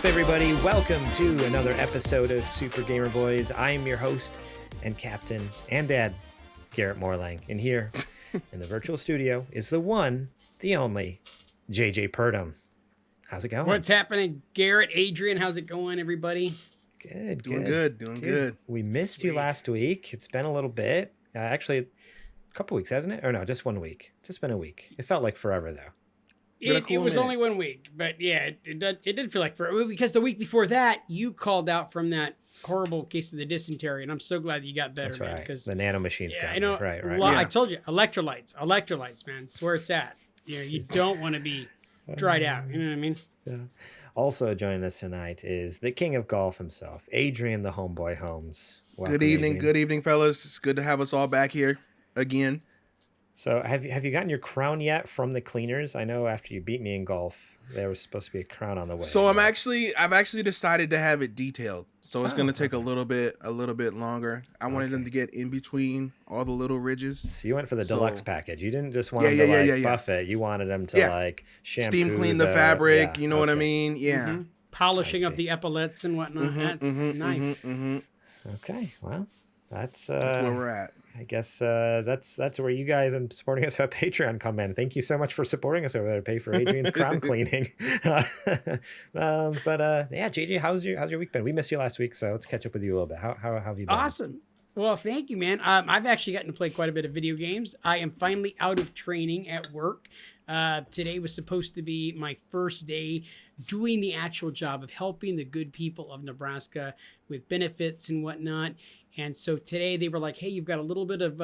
everybody? Welcome to another episode of Super Gamer Boys. I am your host and captain and dad, Garrett Morlang. And here in the virtual studio is the one, the only, JJ Purdom. How's it going? What's happening, Garrett? Adrian, how's it going, everybody? Good. Doing good. We missed you last week. It's been a little bit. Actually, a couple weeks, hasn't it? Or no, just 1 week. It's just been a week. It felt like forever, though. It was only 1 week, but yeah, it did feel like forever. Because the week before that, you called out from that horrible case of the dysentery, and I'm so glad that you got better, That's man. right. Because the nano machines. yeah, I know. Right. I told you, electrolytes, man. It's where it's at. You don't want to be dried out. You know what I mean? Yeah. Also joining us tonight is the king of golf himself, Adrian the Homeboy Holmes. Welcome, Good evening, fellas. It's good to have us all back here again. So have you gotten your crown yet from the cleaners? I know after you beat me in golf, there was supposed to be a crown on the way. So I've actually decided to have it detailed. So it's going to take a little bit longer. I wanted them to get in between all the little ridges. So you went for the deluxe package. You didn't just want them to buff it. You wanted them to like shampoo, steam clean the fabric. You know what I mean? Yeah. Mm-hmm. Polishing of the epaulets and whatnot. That's nice. Okay. Well, that's where we're at. I guess that's where you guys and supporting us at Patreon come in. Thank you so much for supporting us over there to pay for Adrian's crown cleaning. But yeah, JJ, how's your week been? We missed you last week, so let's catch up with you a little bit. How have you been? Awesome. Well, thank you, man. I've actually gotten to play quite a bit of video games. I am finally out of training at work. Today was supposed to be my first day doing the actual job of helping the good people of Nebraska with benefits and whatnot. And so today they were like, hey, you've got a little bit of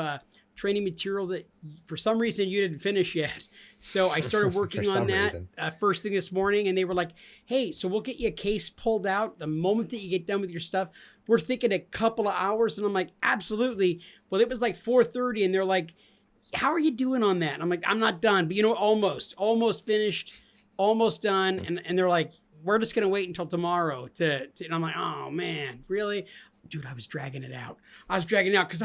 training material that for some reason you didn't finish yet. So I started working on that first thing this morning. And they were like, hey, so we'll get you a case pulled out the moment that you get done with your stuff. We're thinking a couple of hours. And I'm like, absolutely. Well, it was like 4:30 and they're like, how are you doing on that? And I'm like, I'm not done, but almost finished, almost done. And they're like, we're just going to wait until tomorrow and I'm like, oh man, really? Dude, I was dragging it out. Because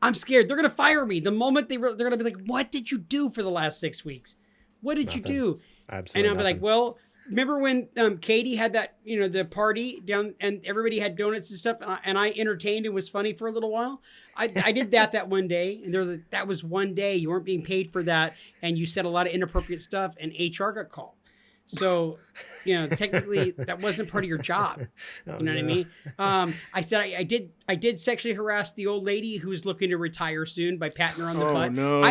I'm scared. They're going to fire me. The moment they're going to be like, what did you do for the last 6 weeks? What did you do? Absolutely. And I'll be like, well, remember when Katie had that, the party down and everybody had donuts and stuff and I entertained and was funny for a little while? I did that one day and they're like, that was one day. You weren't being paid for that. And you said a lot of inappropriate stuff and HR got called. So, technically that wasn't part of your job. What I mean? I said I did sexually harass the old lady who's looking to retire soon by patting her on the butt. No.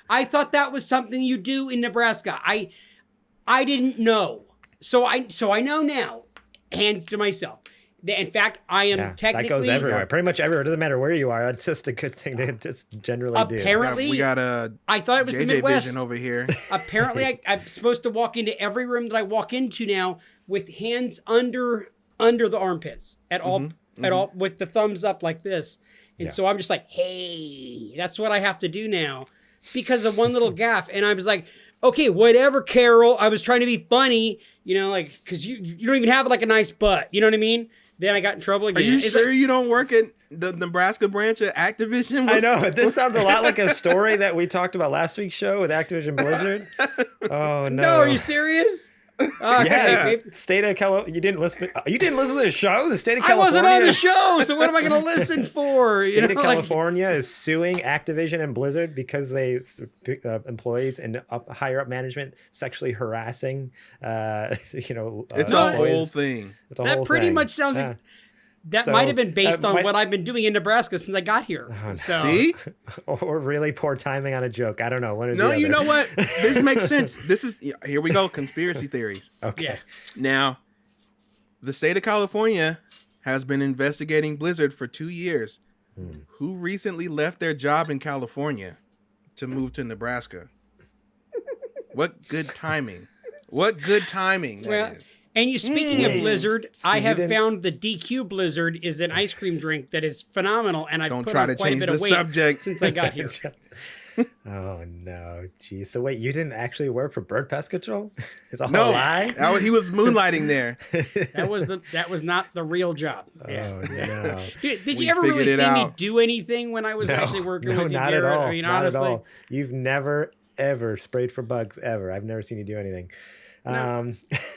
I thought that was something you do in Nebraska. I didn't know. So I know now. Hand to myself. In fact, I am technically... That goes everywhere. Pretty much everywhere. It doesn't matter where you are. It's just a good thing to just generally do. Apparently, we got a I thought it was JJ the Midwest. Vision over here. Apparently, I'm supposed to walk into every room that I walk into now with hands under the armpits at all with the thumbs up like this. And so I'm just like, hey, that's what I have to do now because of one little gaffe. And I was like, okay, whatever, Carol. I was trying to be funny, because you don't even have like a nice butt. You know what I mean? Then I got in trouble again. Are you sure you don't work at the Nebraska branch of Activision? I know. This sounds a lot like a story that we talked about last week's show with Activision Blizzard. Oh, no. No, are you serious? Yeah, state of California. You didn't listen to the show. The state of California. I wasn't on the show, so what am I going to listen for? State of California is suing Activision and Blizzard because they employees and higher up management sexually harassing. It's a whole thing. It's a whole pretty thing. much sounds. Yeah. That might have been based on what I've been doing in Nebraska since I got here. So. See? Or really poor timing on a joke. I don't know. You know what? This makes sense. Here we go. Conspiracy theories. Okay. Yeah. Now, the state of California has been investigating Blizzard for 2 years. Who recently left their job in California to move to Nebraska? What good timing. That is. And speaking of Blizzard, so I have found the DQ Blizzard is an ice cream drink that is phenomenal, and I've put on quite a bit of weight since I got here. Oh no, geez. So wait, you didn't actually work for Bird Pest Control? It's a lie. He was moonlighting there. That was not the real job. Oh no. Dude, did you ever really see me do anything when I was actually working with you? No, not at all. I mean, honestly, not at all. You've never ever sprayed for bugs ever. I've never seen you do anything. No.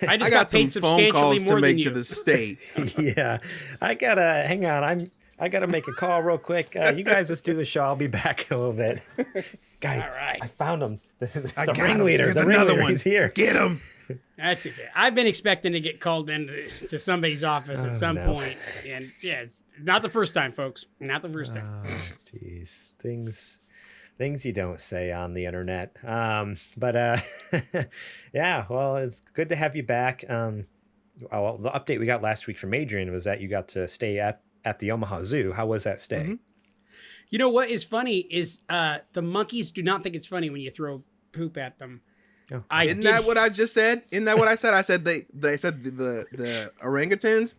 I just I got some paid phone substantially calls more to than make to you. the state. Yeah, I gotta hang on. I gotta make a call real quick. You guys just do the show. I'll be back in a little bit. Guys, All right. I found him. The I got him. ringleader. Here's The another ringleader. one. He's here. Get him. That's okay. I've been expecting to get called into to somebody's office at some no. point, and yeah, it's not the first time, folks. Not the first time. Oh, jeez. Things you don't say on the internet. Yeah, well, it's good to have you back. Well, the update we got last week from Adrian was that you got to stay at the Omaha Zoo. How was that stay? Mm-hmm. You know what is funny is the monkeys do not think it's funny when you throw poop at them. Oh. Isn't that what I just said? Isn't that what I said? I said they said the orangutans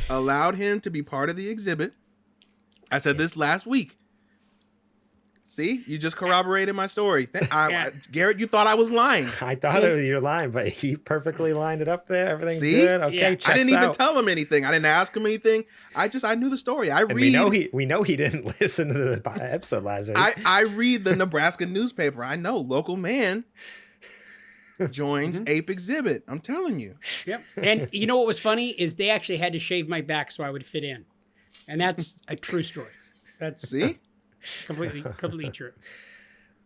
allowed him to be part of the exhibit. I said this last week. See, you just corroborated my story. Garrett, you thought I was lying. I thought you were lying, but he perfectly lined it up there. Everything's See? good. Okay, Yeah. checks I didn't even out. tell him anything. I didn't ask him anything. I knew the story. And we know he didn't listen to the episode last week. I read the Nebraska newspaper. I know local man joins ape exhibit. I'm telling you. Yep. And you know what was funny is they actually had to shave my back so I would fit in, and that's a true story. That's See? completely true.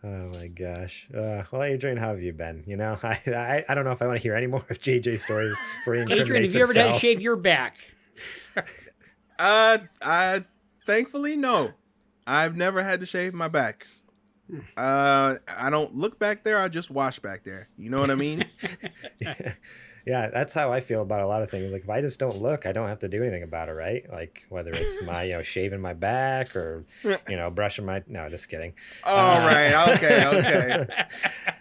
Oh my gosh. Well, Adrian, how have you been? You know, I don't know if I want to hear any more of JJ's stories before he Adrian, incriminates have you ever had to himself. shave your back? I thankfully no. I've never had to shave my back. I don't look back there. I just wash back there. You know what I mean? Yeah, that's how I feel about a lot of things. Like if I just don't look, I don't have to do anything about it, right? Like whether it's my, shaving my back or, brushing my, no, just kidding. All right. Okay.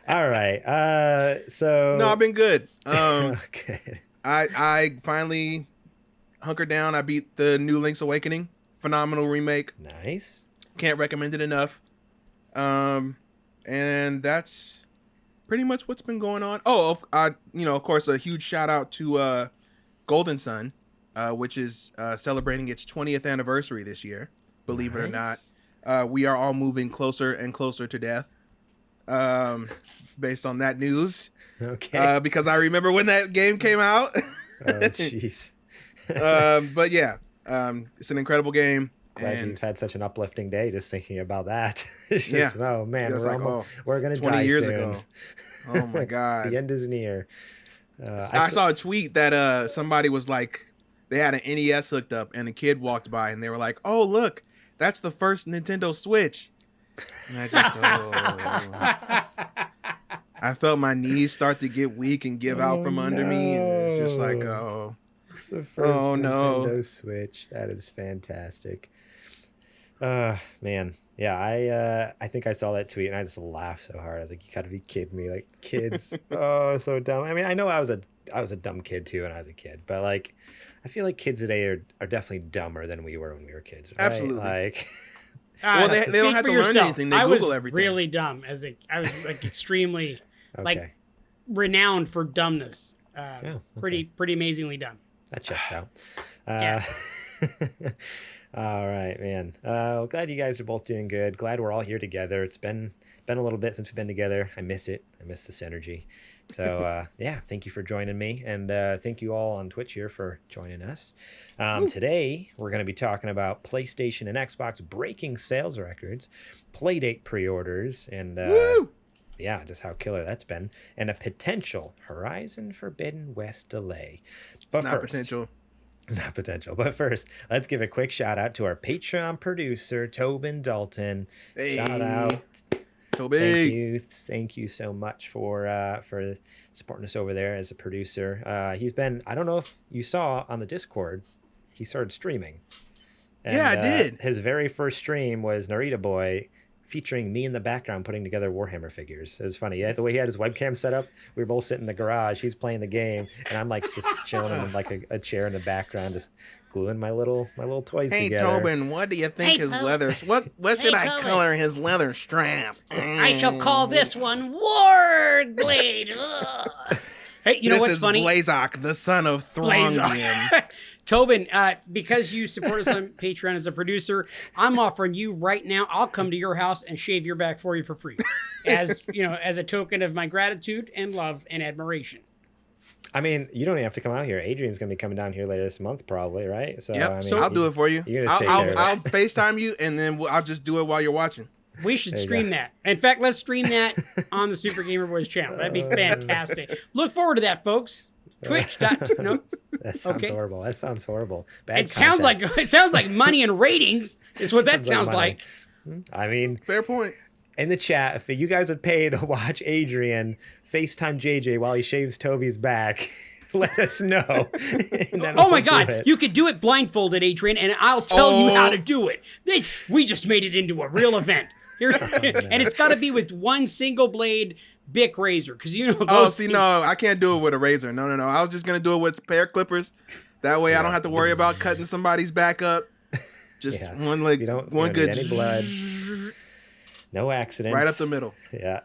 All right. So. No, I've been good. Okay. I finally hunkered down. I beat the new Link's Awakening. Phenomenal remake. Nice. Can't recommend it enough. And that's pretty much what's been going on. Oh, of course, a huge shout out to Golden Sun, which is celebrating its 20th anniversary this year. Believe it or not, we are all moving closer and closer to death. Based on that news, Okay. because I remember when that game came out. Oh, jeez. But yeah, it's an incredible game. Glad And you've had such an uplifting day just thinking about that. It's just, Yeah. oh man, It's we're gonna 20 die years soon. ago. Oh my God. The end is near. I saw a tweet that somebody was like, they had an NES hooked up and a kid walked by and they were like, "Oh look, that's the first Nintendo Switch." And I just, I felt my knees start to get weak and give out from under me, and it's just like, oh, It's the first no. Nintendo Switch. That is fantastic. Man. Yeah, I think I saw that tweet and I just laughed so hard. I was like, you gotta be kidding me. Like kids, oh, so dumb. I mean, I know I was a dumb kid too when I was a kid, but like I feel like kids today are definitely dumber than we were when we were kids. Right? Absolutely. Like Well, they don't Speak have for to learn yourself. anything. They I Google was everything. really dumb I was like extremely okay. like renowned for dumbness. okay. Pretty amazingly dumb. That checks out. Yeah. All right, man. Glad you guys are both doing good. Glad we're all here together. It's been a little bit since we've been together. I miss it. I miss this energy. So yeah, thank you for joining me, and thank you all on Twitch here for joining us. Today we're going to be talking about PlayStation and Xbox breaking sales records, Playdate pre-orders, and yeah, just how killer that's been, and a potential Horizon Forbidden West delay. But Not first, potential. not potential. But first, let's give a quick shout out to our Patreon producer, Tobin Dalton. Hey, Shout out. Toby. Thank you so much for supporting us over there as a producer. He's been, I don't know if you saw on the Discord, he started streaming. And, Yeah, I did. His very first stream was Narita Boy, featuring me in the background putting together Warhammer figures. It was funny. Yeah, the way he had his webcam set up, we were both sitting in the garage. He's playing the game, and I'm like just chilling in like a chair in the background, just gluing my little toys Hey, together. Tobin, what do you think Hey, his Tobin. leather? What should I Tobin. color his leather strap? I shall call this one Ward Blade. Ugh. Hey, you know This what's is funny? Blazok, the son of Throngium. Tobin, because you support us on Patreon as a producer, I'm offering you right now. I'll come to your house and shave your back for you for free, as a token of my gratitude and love and admiration. I mean, you don't even have to come out here. Adrian's going to be coming down here later this month, probably, right? So, Yep. I mean, So I'll do it for you. You just take care of it. I'll FaceTime you, and then I'll just do it while you're watching. We should There you stream go. that. In fact, let's stream that on the Super Gamer Boys channel. That'd be fantastic. Look forward to that, folks. Twitch.tv. No, That sounds Okay. horrible. That sounds horrible. Bad it sounds like money and ratings is what that sounds money. like. I mean, Fair point. in the chat, if you guys would pay to watch Adrian FaceTime JJ while he shaves Toby's back, let us know. And then Oh my we'll do God, it. you could do it blindfolded, Adrian, and I'll tell you how Oh. to do it. We just made it into a real event. Here's, and it's got to be with one single blade Bic razor, because you know those. Oh, see, no, I can't do it with a razor. No. I was just gonna do it with a pair of clippers. That way, I don't have to worry about cutting somebody's back up. Just Yeah. one like You don't one good need any blood. No accidents. right up the middle. Yeah.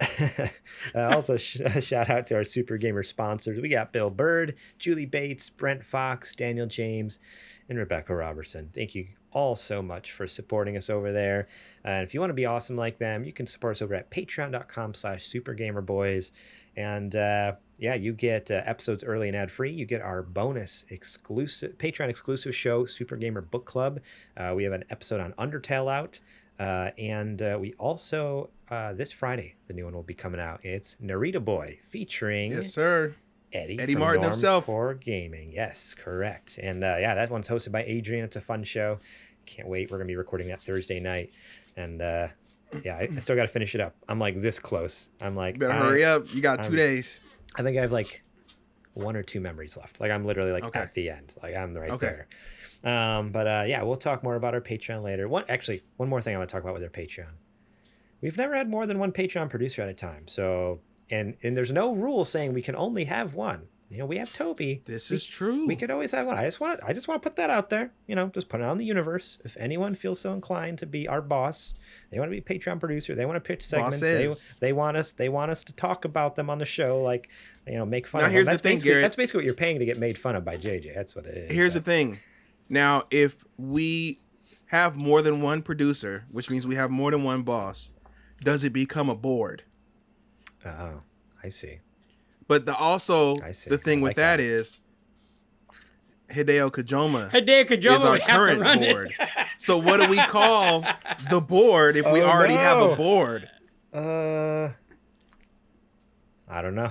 Also, shout out to our Super Gamer sponsors. We got Bill Bird, Julie Bates, Brent Fox, Daniel James, and Rebecca Robertson. Thank you all so much for supporting us over there. And if you want to be awesome like them, you can support us over at patreon.com/supergamerboys. And yeah, you get episodes early and ad-free. You get our bonus exclusive Patreon exclusive show, Super Gamer Book Club. We have an episode on Undertale out. And we also, this Friday, the new one will be coming out. It's Narita Boy featuring Yes, sir. Eddie Eddie from Martin Norm himself. For Gaming. Yes, correct. And yeah, that one's hosted by Adrian. It's a fun show. Can't wait. We're going to be recording that Thursday night. And yeah, I still got to finish it up. I'm like this close. I'm like, Better hurry up. You got 2 days. I think I have like 1 or 2 memories left. Like I'm literally like Okay. at the end. Like I'm right Okay. there. But yeah, we'll talk more about our Patreon later. One more thing I want to talk about with our Patreon. We've never had more than one Patreon producer at a time. So and there's no rule saying we can only have one. You know, we have Toby. This is true. We could always have one. I just want to put that out there. You know, just put it out in the universe. If anyone feels so inclined to be our boss, they want to be a Patreon producer. They want to pitch segments. Bosses. They want us to talk about them on the show. Like, you know, make fun Now, of them. here's the That's thing, basically Garrett. that's basically what you're paying to get made fun of by JJ. That's what it is. Here's the thing. Now, if we have more than one producer, which means we have more than one boss, does it become a board? Oh, I see. But the see. thing I with like that that. is Hideo Kojima Hideo Kojima is our would have to current run it. board. So what do we call the board if we Oh, already have no. a board? I don't know.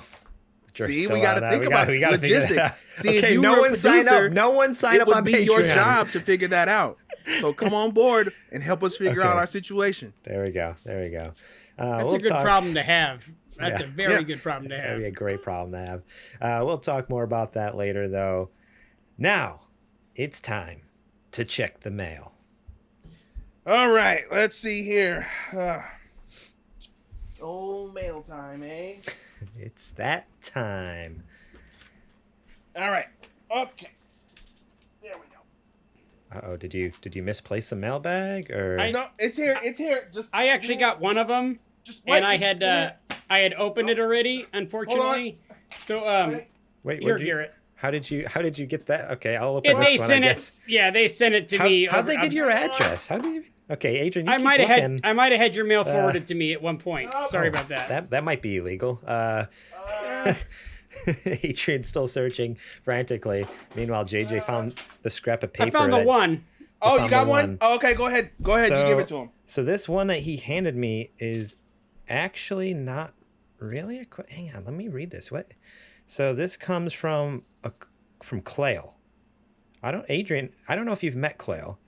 You're See, still we got on to that. think We about gotta figure that logistics. out. See, Okay, if you no were a one sign producer, up. No one sign it up would on be Patreon. your job to figure that out. So come on board and help us figure out Okay. our situation. There we go. That's We'll a good talk- problem to have. That's Yeah. a very Yeah. good problem to That'd have. be a great problem to have. We'll talk more about that later, though. Now, it's time to check the mail. All right, let's see here. Old mail time, eh? It's that time. All right. Okay. There we go. Uh-oh, did you misplace the mailbag or? No, it's here. It's here. Just I actually got one of them, just and I just- had opened it already, unfortunately. So Wait, here, where'd you- Garrett. How did you get that? Okay, I'll open Yeah, this they one. sent I it. guess. Yeah, they sent it to me. How'd they over- get your address? How do you? Okay, Adrian, you I keep might have looking. had your mail forwarded to me at one point. Sorry about that. That might be illegal. Adrian's still searching frantically. Meanwhile, JJ found the scrap of paper. I found the that- one. Oh, you found got the one? one. Oh, okay, go ahead. Go ahead. You give it to him. So this one that he handed me is actually not really a. Hang on, let me read this. What? So this comes from Clayle. Adrian, I don't know if you've met Clayle.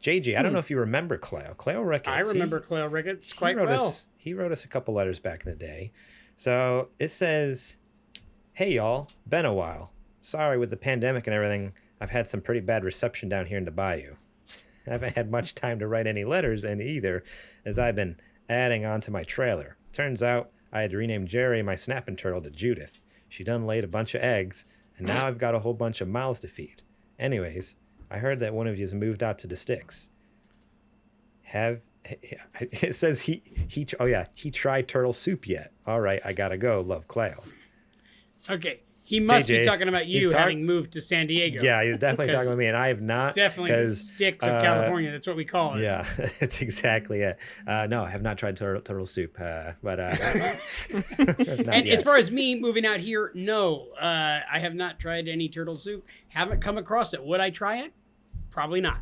JJ, I don't know if you remember Clayle. Clayle Ricketts. I remember Claire Ricketts quite he wrote well. He wrote us a couple letters back in the day. So it says, "Hey y'all, been a while. Sorry with the pandemic and everything, I've had some pretty bad reception down here in the bayou. I haven't had much time to write any letters in either, as I've been adding on to my trailer. Turns out I had to rename Jerry, my snapping turtle, to Judith. She done laid a bunch of eggs, and now I've got a whole bunch of mouths to feed. Anyways, I heard that one of you's moved out to the sticks. It says he tried turtle soup yet. All right, I gotta go. Love, Clayle." Okay. He must be JJ, talking about you he's having moved to San Diego. Yeah, you're definitely talking about me, and I have not. Definitely sticks of California. That's what we call it. Yeah, that's exactly it. No, I have not tried turtle soup, but not And yet. as far as me moving out here, no, I have not tried any turtle soup. Haven't come across it. Would I try it? Probably not.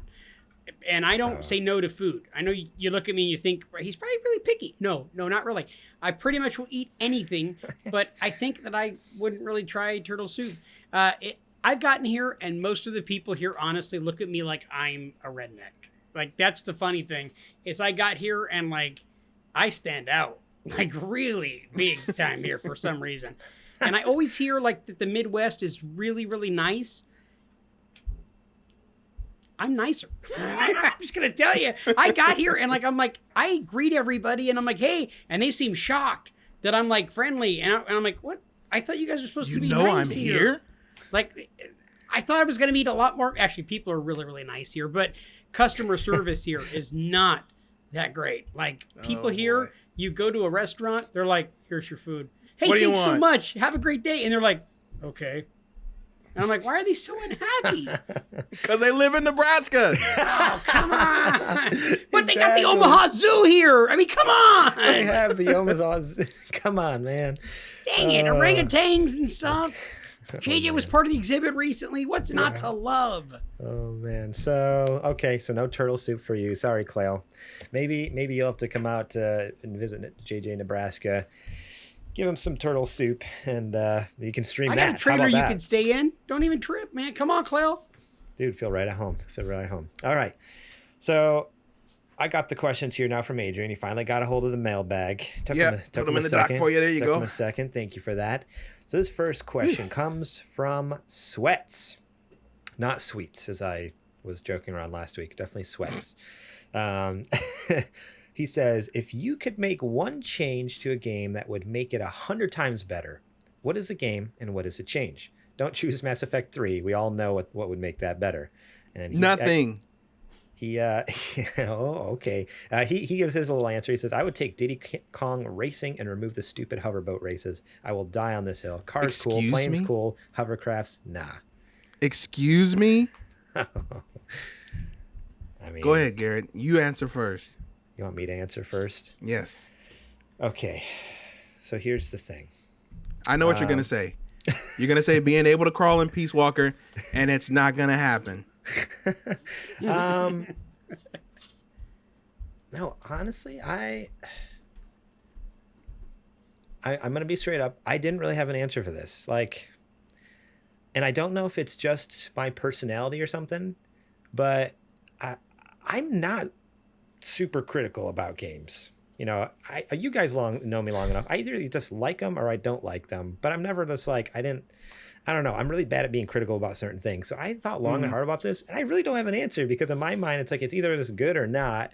And I don't say no to food. I know you look at me and you think he's probably really picky. No, not really. I pretty much will eat anything, but I think that I wouldn't really try turtle soup. I've gotten here, and most of the people here honestly look at me like I'm a redneck. Like, that's the funny thing is I got here and like I stand out like really big time here for some reason. And I always hear like that the Midwest is really, really nice. I'm nicer. I'm just gonna tell you. I got here and like I'm like I greet everybody and I'm like, hey, and they seem shocked that I'm like friendly and I'm like, what? I thought you guys were supposed to be nice I'm here. Like, I thought I was gonna meet a lot more. Actually, people are really, really nice here, but customer service here is not that great. Like people here, you go to a restaurant, they're like, here's your food. Hey, What do you thanks so want? much. Have a great day. And they're like, okay. And I'm like, why are they so unhappy? Because they live in Nebraska. Oh, come on. But they got the Omaha Zoo here. I mean, come on. They have the Omaha. Come on, man. Dang it. Orangutans and stuff. JJ was part of the exhibit recently. What's not to love? Oh man. So okay, so no turtle soup for you. Sorry, Clayle. Maybe you'll have to come out and visit JJ Nebraska. Give him some turtle soup, and you can stream I that. got a trailer How about you that? can stay in. Don't even trip, man. Come on, Clell. Dude, feel right at home. All right. So I got the questions here now from Adrian. He finally got a hold of the mailbag. Took put him them a in the dock second. for you. There you Took go. him a second. Thank you for that. So this first question comes from Sweats. Not Sweets, as I was joking around last week. Definitely Sweats. He says, if you could make one change to a game that would make it 100 times better, what is the game and what is the change? Don't choose Mass Effect 3. We all know what would make that better. And Nothing. Okay. He gives his little answer. He says, I would take Diddy Kong Racing and remove the stupid hoverboat races. I will die on this hill. Cars cool, Excuse planes me? cool, hovercrafts, nah. Excuse me? I mean, Go ahead, Garrett. You answer first. You want me to answer first? Yes. Okay. So here's the thing. I know what you're going to say. You're going to say being able to crawl in Peace Walker, and it's not going to happen. No, honestly, I'm gonna be straight up. I didn't really have an answer for this. Like, and I don't know if it's just my personality or something, but I'm not super critical about games. You know, you guys know me long enough. I either just like them or I don't like them, but I'm never just like, I don't know. I'm really bad at being critical about certain things. So I thought long and hard about this, and I really don't have an answer because in my mind, it's like, it's either this good or not.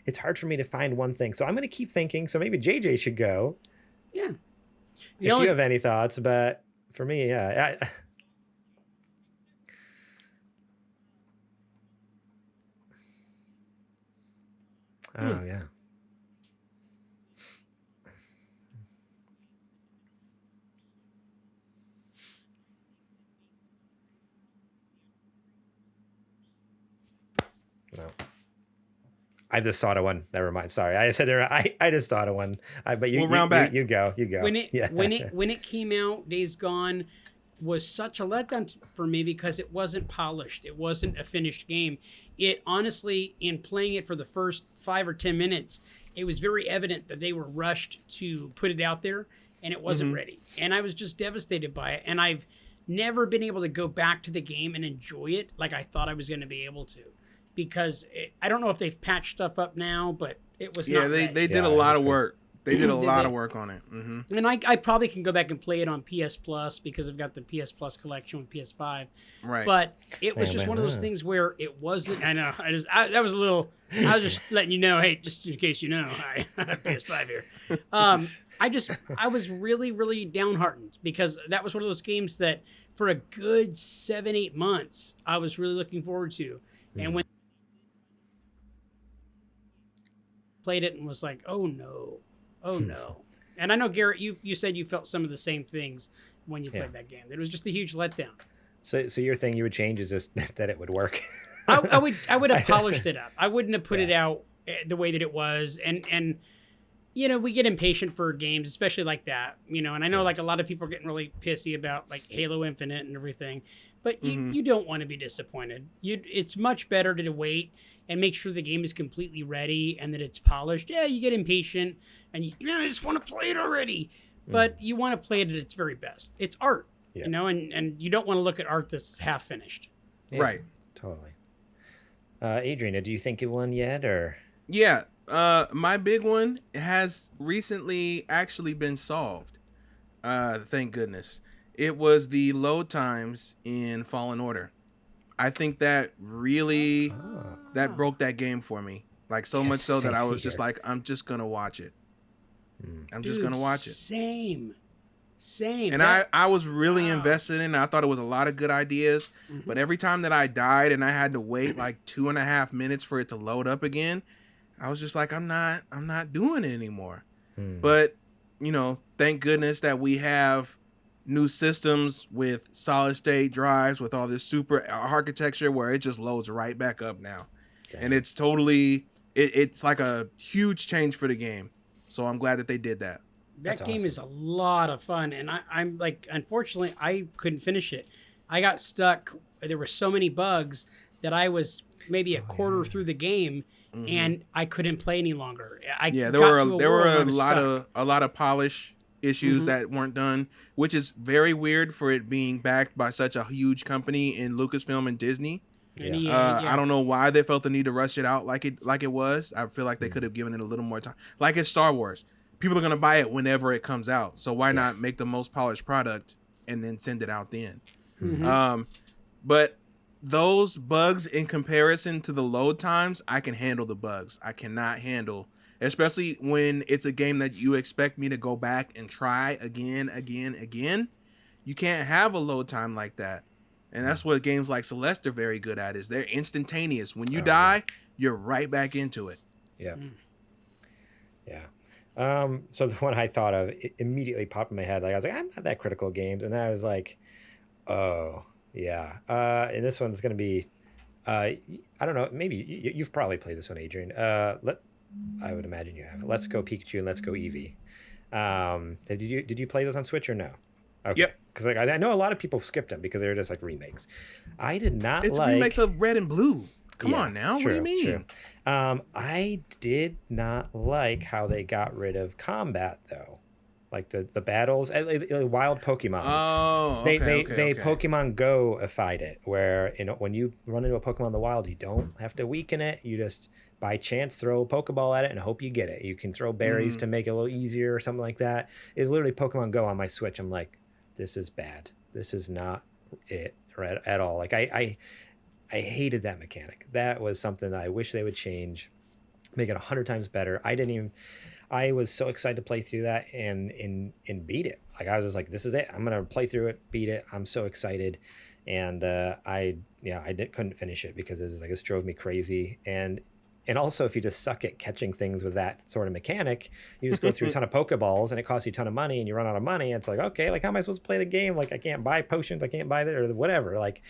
It's hard for me to find one thing. So I'm going to keep thinking. So maybe JJ should go. Yeah. If you have any thoughts, but for me, yeah. Oh, yeah. No. I just thought of one. Never mind. Sorry. I just thought of one. But We'll round back. You go. When it came out, Days Gone was such a letdown for me because it wasn't polished. It wasn't a finished game. It honestly, in playing it for the first 5 or 10 minutes, it was very evident that they were rushed to put it out there and it wasn't ready. And I was just devastated by it. And I've never been able to go back to the game and enjoy it like I thought I was going to be able to. Because I don't know if they've patched stuff up now, but it was not they ready. did a lot of work. They did a lot of work on it. Mm-hmm. And I probably can go back and play it on PS Plus because I've got the PS Plus collection with PS5. Right. But it was just one of those things where it wasn't. I know. That was a little. I was just letting you know. Hey, just in case you know, I have PS5 here. I was really, really downhearted because that was one of those games that for a good 7-8 months I was really looking forward to, and when played it and was like, oh no. And I know, Garrett, you said you felt some of the same things when you played that game. It was just a huge letdown. So your thing you would change is just that it would work. I would have polished it up. I wouldn't have put it out the way that it was. And you know, we get impatient for games, especially like that, you know, and I know like a lot of people are getting really pissy about like Halo Infinite and everything, but you don't want to be disappointed. It's much better to wait and make sure the game is completely ready and that it's polished. Yeah, you get impatient and man, I just want to play it already. But you want to play it at its very best. It's art, you know, and you don't want to look at art that's half finished. Yeah, right. Totally. Adrian, do you think it won yet, or? Yeah. My big one has recently actually been solved. Thank goodness. It was the load times in Fallen Order. I think that really that broke that game for me. Like so much so that I was just like, I'm just gonna watch it. I'm just gonna watch it. Same. And I was really invested in it. I thought it was a lot of good ideas. But every time that I died and I had to wait like 2.5 minutes for it to load up again, I was just like, I'm not doing it anymore. But, you know, thank goodness that we have new systems with solid state drives with all this super architecture where it just loads right back up now. Damn. And it's totally, it's like a huge change for the game. So I'm glad that they did that. That game is a lot of fun. And I'm like, unfortunately, I couldn't finish it. I got stuck. There were so many bugs that I was maybe a quarter through the game. And I couldn't play any longer. There were a lot of polish issues that weren't done, which is very weird for it being backed by such a huge company in Lucasfilm and Disney. I don't know why they felt the need to rush it out like it was. I feel like they could have given it a little more time. Like it's Star Wars. People are gonna buy it whenever it comes out. So why not make the most polished product and then send it out then? But those bugs in comparison to the load times, I can handle the bugs. I cannot handle, especially when it's a game that you expect me to go back and try again. You can't have a load time like that. And that's what games like Celeste are very good at, is they're instantaneous. When you die, you're right back into it. Yeah. Yeah. So the one I thought of, it immediately popped in my head. Like I was like, I'm not that critical of games. And then I was like, oh, yeah. And this one's going to be, I don't know, maybe you've probably played this one, Adrian. I would imagine you have. Let's Go Pikachu and Let's Go Eevee. Did you play those on Switch or no? Okay. Yep. Because like I know a lot of people skipped them because they were just like remakes. I did not. It's remakes of Red and Blue. Come on now. True, what do you mean? I did not like how they got rid of combat though. Like the battles, wild Pokemon. Oh, they Pokemon Go-ified it, where when you run into a Pokemon in the wild, you don't have to weaken it. You just by chance throw a Pokeball at it and hope you get it. You can throw berries to make it a little easier or something like that. It's literally Pokemon Go on my Switch. I'm like, this is bad. This is not it at all. Like I hated that mechanic. That was something that I wish they would change, make it 100 times better. I was so excited to play through that and beat it. Like I was just like, this is it. I'm gonna play through it, beat it. I'm so excited, and I couldn't finish it because it drove me crazy. And also, if you just suck at catching things with that sort of mechanic, you just go through a ton of Pokeballs and it costs you a ton of money and you run out of money. And it's like, okay, like how am I supposed to play the game? Like I can't buy potions, I can't buy that or whatever. Like,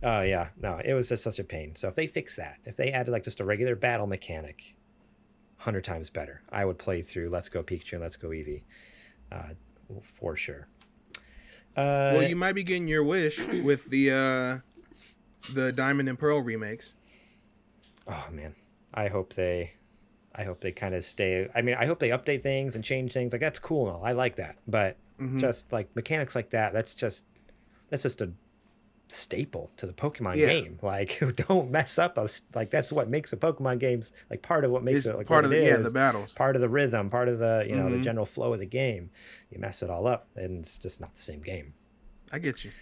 it was just such a pain. So if they fix that, if they added like just a regular battle mechanic, 100 times better, I would play through Let's Go Pikachu and Let's Go Eevee, for sure. Well, you might be getting your wish with the Diamond and Pearl remakes. Oh man, I hope they kind of stay. I mean, I hope they update things and change things. Like that's cool and all. I like that, but just like mechanics like that, that's just a staple to the Pokemon game. Like don't mess up us. Like that's what makes the Pokemon games like part of what makes it like part of the battles, part of the rhythm, part of the the general flow of the game. You mess it all up and it's just not the same game. I get you.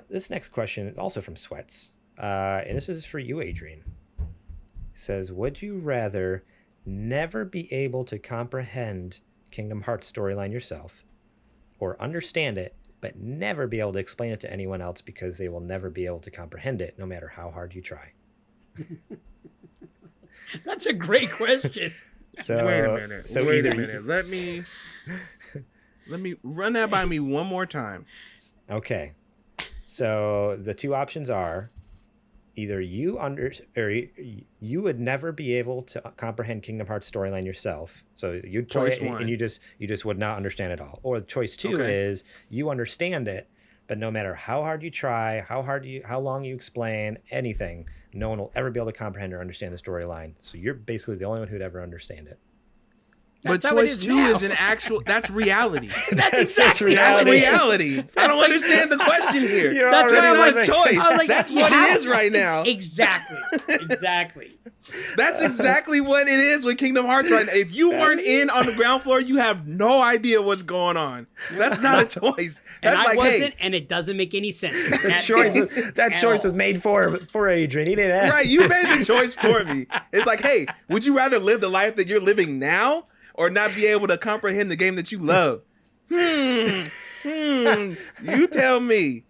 This next question is also from Sweats, and this is for you, Adrian. It says, would you rather never be able to comprehend Kingdom Hearts storyline yourself, or understand it but never be able to explain it to anyone else because they will never be able to comprehend it no matter how hard you try? That's a great question. So wait a minute. Let Let me run that by me one more time. Okay. So the two options are either you would never be able to comprehend Kingdom Hearts storyline yourself. So you'd play it and you just would not understand it all. Or choice two is you understand it, but no matter how hard you try, how long you explain anything, no one will ever be able to comprehend or understand the storyline. So you're basically the only one who'd ever understand it. But choice two is an actual. That's reality. That's just reality. That's reality. I don't understand the question here. That's why I'm like living. choice. Like, that's what it is right now. Exactly. That's exactly what it is with Kingdom Hearts right now. If you weren't in on the ground floor, you have no idea what's going on. That's not a choice. That's And I like, wasn't, hey, and it doesn't make any sense. That choice was made for Adrian. He didn't ask. right? You made the choice for me. It's like, hey, would you rather live the life that you're living now, or not be able to comprehend the game that you love? You tell me.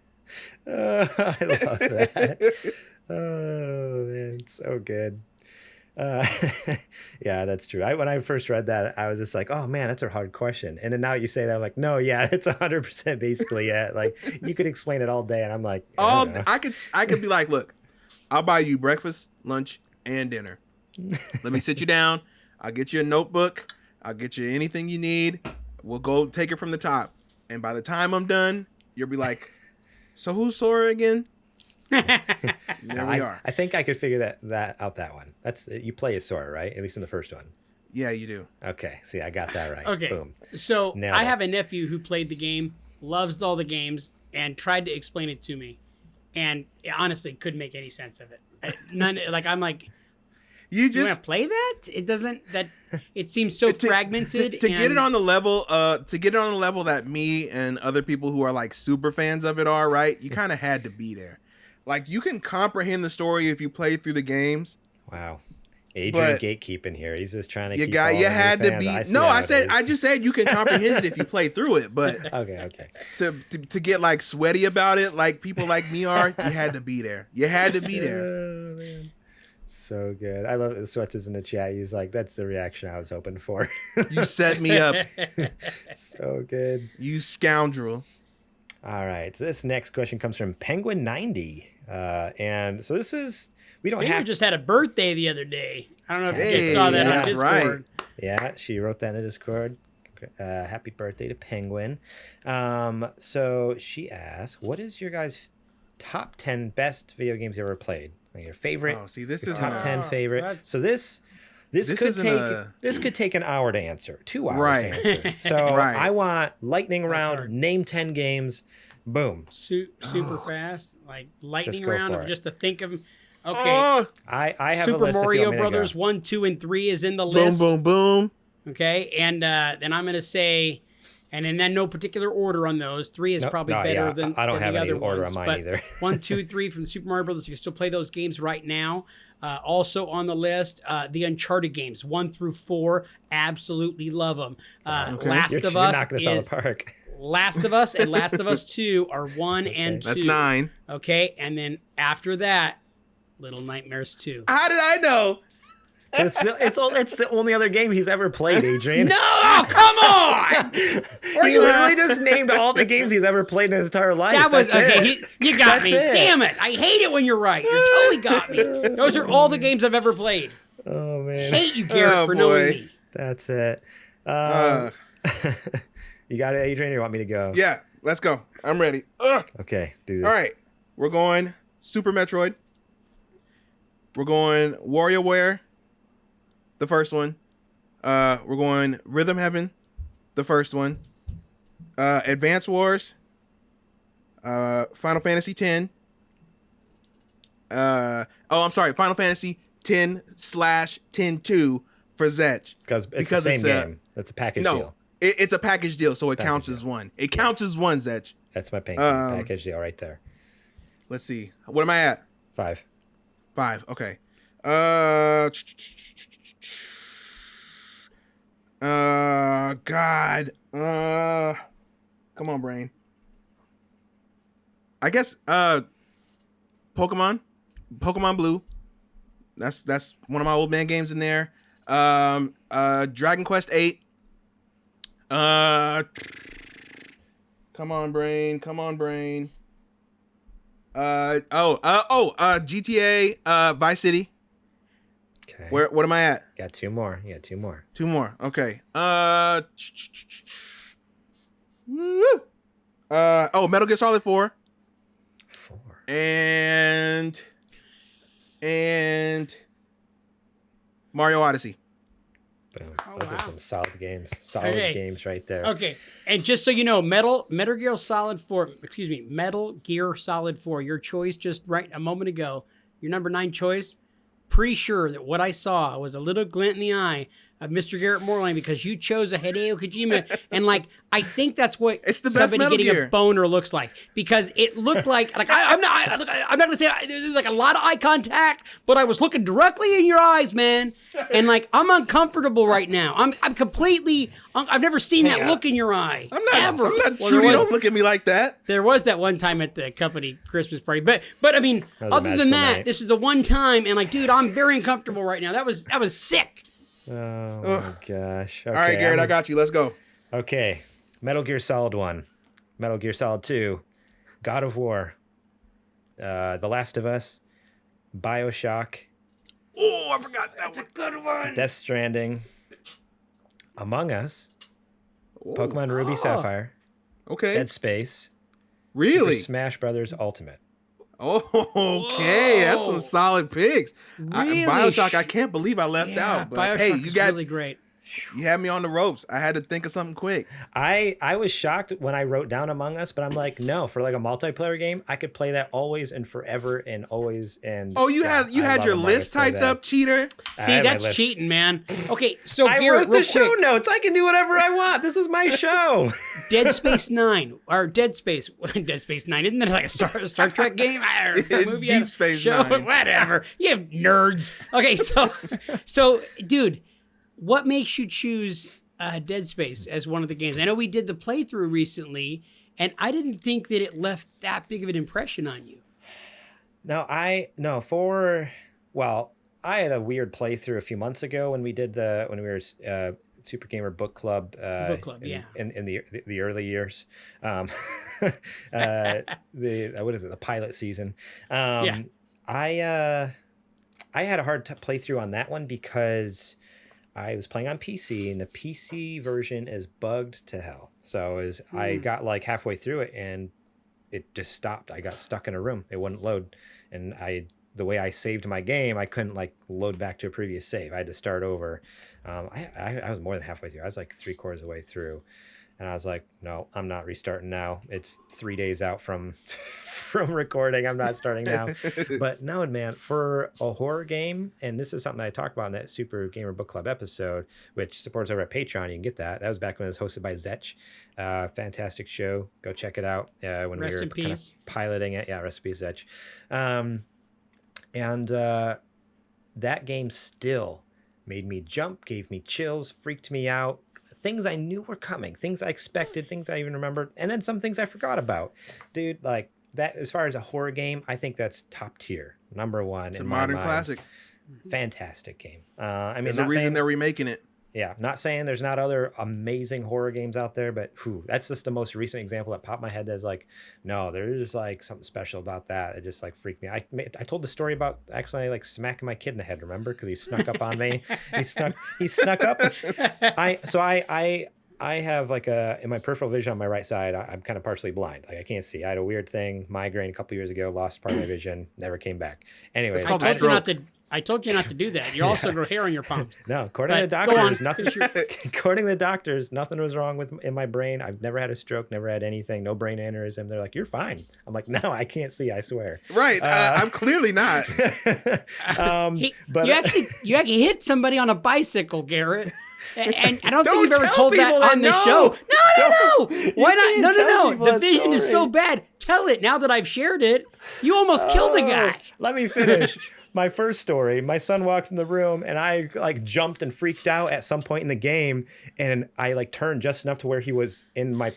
I love that. Oh man, so good. Yeah, that's true. When I first read that, I was just like, oh man, that's a hard question. And then now you say that, I'm like, no, yeah, it's 100% basically it. Like you could explain it all day, and I'm like, I could be like, look, I'll buy you breakfast, lunch, and dinner. Let me sit you down. I'll get you a notebook. I'll get you anything you need. We'll go take it from the top. And by the time I'm done, you'll be like, so who's Sora again? There we are. I think I could figure that out. That one. You play as Sora, right? At least in the first one. Yeah, you do. Okay. See, I got that right. Okay. Boom. So Nailed I it. have a nephew who played the game, loves all the games, and tried to explain it to me, and honestly couldn't make any sense of it. I'm like, You do you want just to play that? It doesn't. It seems so fragmented. to get it on the level. To get it on the level that me and other people who are like super fans of it are. Right. You kind of had to be there. Like you can comprehend the story if you play through the games. Wow. Adrian But gatekeeping here. He's just trying to You keep got. all You of his had to fans. be. I just said you can comprehend it if you play through it. But Okay. to get like sweaty about it, like people like me are, you had to be there. You had to be there. Oh man. So good. I love it. Sweats is in the chat. He's like, that's the reaction I was hoping for. You set me up. So good. You scoundrel. All right. So this next question comes from Penguin90. And so this is, we don't Peter have. just had a birthday the other day. I don't know if you Hey, guys saw that on that's Discord. right. Yeah, she wrote that in the Discord. Happy birthday to Penguin. So she asked, what is your guys' top 10 best video games you ever played? Like your favorite. Oh, see, this your is top 10 favorite. that's- So this could take an hour to answer, 2 hours Right. to answer. So Right. I want lightning round, hard. name 10 games, boom. Super fast, like lightning Just go round for of it. just to think of. Okay, Oh, I have a Super list if you Mario want me to go. Brothers 1, 2, and 3 is in the boom, list. boom, boom. Okay, and then I'm gonna say, and in then no particular order on those. 3 is Nope. probably No, better yeah, than I don't than have the any other order ones, on mine but either. 1, 2, 3 from Super Mario Brothers. You can still play those games right now. Also on the list, the Uncharted games 1 through 4. Absolutely love them. Last You're of Us knocking us out of is the park. Last of Us and Last of Us 2 are 1 and 2. That's 9. Okay, and then after that, Little Nightmares 2. How did I know? It's the only other game he's ever played, Adrian. No, come on! He literally just named all the games he's ever played in his entire life. That was That's okay. it. You got That's me. it. Damn it! I hate it when you're right. You totally got me. Those are all the games I've ever played. Oh man, Hate you, Garrett, for knowing boy. me. that's it. You got it, Adrian. Or you want me to go? Yeah, let's go. I'm ready. Ugh. Okay, do this. All right, we're going Super Metroid. We're going WarioWare, the first one. We're going Rhythm Heaven, the first one. Advance Wars. Final Fantasy X. I'm sorry, Final Fantasy 10/10-2 for Zech. Because it's the same game. That's a package deal. It's a package deal, so it Package counts deal. as one. It counts as one, Zech. That's my package deal right there. Let's see. What am I at? 5. 5. Okay. God. Come on, brain. I guess Pokemon Blue. That's one of my old man games in there. Dragon Quest 8. Come on, brain. Come on, brain. GTA, Vice City. Okay. What am I at? Got two more. You got two more. Two more. Okay. Metal Gear Solid 4. 4. And Mario Odyssey. Boom. Oh, Those wow. are some solid games. Solid Okay. games right there. Okay, and just so you know, Metal Gear Solid 4. Excuse me, Metal Gear Solid 4. Your choice just right a moment ago. Your number 9 choice. Pretty sure that what I saw was a little glint in the eye of Mr. Garrett Morlang because you chose a Hideo Kojima, and like I think that's what It's the best somebody Metal getting Gear. a boner looks like because it looked like I'm not gonna say there's like a lot of eye contact, but I was looking directly in your eyes, man, and like I'm uncomfortable right now. I'm completely. I've never seen that look in your eye. I'm not. ever. I'm not Well, Trudy. there was- Don't look at me like that. there was that one time at the company Christmas party, but I mean, That was a other than magical that, night. this is the one time, and like, dude, I'm very uncomfortable right now. That was sick. Oh my gosh. Okay, All right, Garrett, I got you. Let's go. Okay. Metal Gear Solid 1. Metal Gear Solid 2. God of War. The Last of Us. BioShock. Oh, I forgot that one. Good one. Death Stranding. Among Us. Pokemon Ruby Sapphire. Okay. Dead Space. Really? Super Smash Brothers Ultimate. Oh, okay. That's some solid picks. Really? BioShock, I can't believe I left Yeah, out. But BioShock hey, is really great. you had me on the ropes. I had to think of something quick. I was shocked when I wrote down Among Us, but I'm like, no, for like a multiplayer game, I could play that always and forever and always and. Oh, you God, had I love your Among list Us so typed bad. up, cheater. I See, had my that's list. cheating, man. Okay, so I Garrett, wrote the real show quick, notes. I can do whatever I want. This is my show. Dead Space 9 or Dead Space 9. Isn't that like a Star Trek game? It's Deep Space Nine. Whatever. You have nerds. Okay, so dude, what makes you choose Dead Space as one of the games? I know we did the playthrough recently, and I didn't think that it left that big of an impression on you. I had a weird playthrough a few months ago when we were Super Gamer Book Club. Book club, yeah. In the early years, what is it? The pilot season. Yeah. I had a hard playthrough on that one because I was playing on PC and the PC version is bugged to hell. So I got like halfway through it and it just stopped. I got stuck in a room. It wouldn't load, and the way I saved my game, I couldn't like load back to a previous save. I had to start over. I was more than halfway through. I was like 3/4 of the way through, and I was like, no, I'm not restarting now. It's 3 days out from recording. I'm not starting now. But no, man, for a horror game, and this is something I talked about in that Super Gamer Book Club episode, which supports over at Patreon. You can get that. That was back when it was hosted by Zetch. Fantastic show. Go check it out. When Rest we in were kind of peace. piloting it. Yeah, rest in peace, Zetch. And that game still made me jump, gave me chills, freaked me out. Things I knew were coming, things I expected, things I even remembered, and then some things I forgot about. Dude, like that, as far as a horror game, I think that's top tier, number one. It's a in my modern mind. classic. Fantastic game. I mean, There's a not reason saying, they're remaking it. yeah, not saying there's not other amazing horror games out there, but that's just the most recent example that popped in my head. That's like, no, there's like something special about that. It just like freaked me. I told the story about actually like smacking my kid in the head. Remember? Because he snuck up on me. He snuck up. I have like in my peripheral vision on my right side, I'm kind of partially blind. Like I can't see. I had a weird thing, migraine a couple years ago, lost part of my vision, never came back. Anyway, It's called I stroke. told you not to do that. You also grow hair on your palms. no, according to the But go on. doctors, nothing. According to the doctors, nothing was wrong in my brain. I've never had a stroke, never had anything, no brain aneurysm. They're like, you're fine. I'm like, no, I can't see. I swear. Right. I'm clearly not. But You actually hit somebody on a bicycle, Garrett. And I don't think Don't you've ever tell told that people that, on the no. show. No. Why can't not? tell No. people The that vision is so story. bad. Tell it now that I've shared it. You almost killed the guy. Let me finish. My first story, my son walked in the room and I like jumped and freaked out at some point in the game, and I like turned just enough to where he was in my